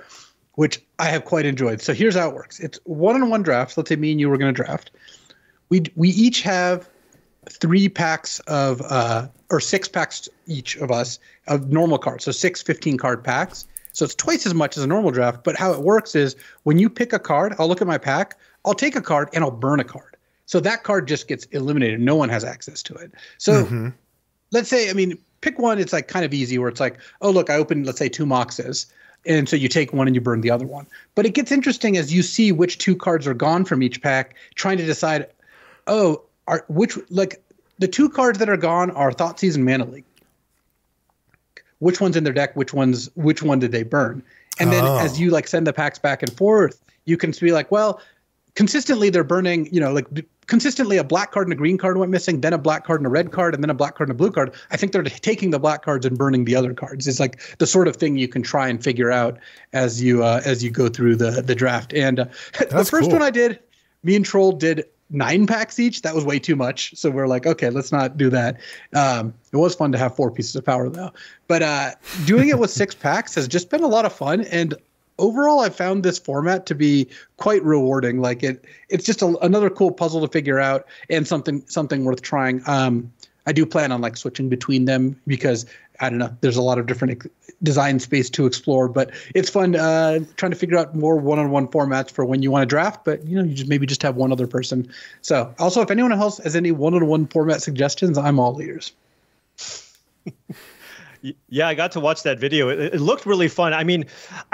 which I have quite enjoyed. So here's how it works: it's one-on-one drafts. Let's say me and you were going to draft. We each have 3 packs of or 6 packs each of us of normal cards. So 6 15 card packs. So it's twice as much as a normal draft. But how it works is when you pick a card, I'll look at my pack, I'll take a card and I'll burn a card. So that card just gets eliminated. No one has access to it. So let's say, pick one. It's like kind of easy where it's like, oh, look, I opened, let's say 2 Moxes. And so you take one and you burn the other one. But it gets interesting as you see which 2 cards are gone from each pack, trying to decide, the 2 cards that are gone are Thoughtseize and Mana Leak. Which one's in their deck? Which one did they burn? And then as you send the packs back and forth, you can be like, well, consistently they're burning, consistently a black card and a green card went missing, then a black card and a red card, and then a black card and a blue card. I think they're taking the black cards and burning the other cards. It's like the sort of thing you can try and figure out as you go through the draft. And the first one I did, me and Troll did 9 packs each. That was way too much. So we're like, okay, let's not do that. It was fun to have 4 pieces of power though. But doing it with 6 packs has just been a lot of fun. And overall, I found this format to be quite rewarding. It's just another cool puzzle to figure out and something worth trying. I do plan on switching between them because I don't know, there's a lot of different design space to explore, but it's fun trying to figure out more one-on-one formats for when you want to draft, but you just have one other person. So also, if anyone else has any one-on-one format suggestions, I'm all ears. Yeah, I got to watch that video. It looked really fun. I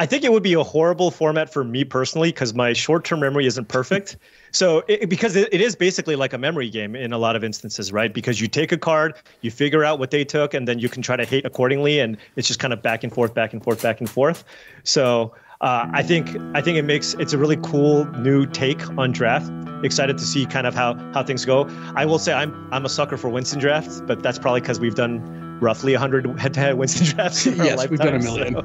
think it would be a horrible format for me personally because my short-term memory isn't perfect. So because it is basically like a memory game in a lot of instances, right? Because you take a card, you figure out what they took, and then you can try to hate accordingly. And it's just kind of back and forth, back and forth, back and forth. So I think it's a really cool new take on draft. Excited to see kind of how things go. I will say I'm a sucker for Winston drafts, but that's probably because we've done roughly 100 head-to-head Winston drafts in our yes, lifetime, we've done a million. So.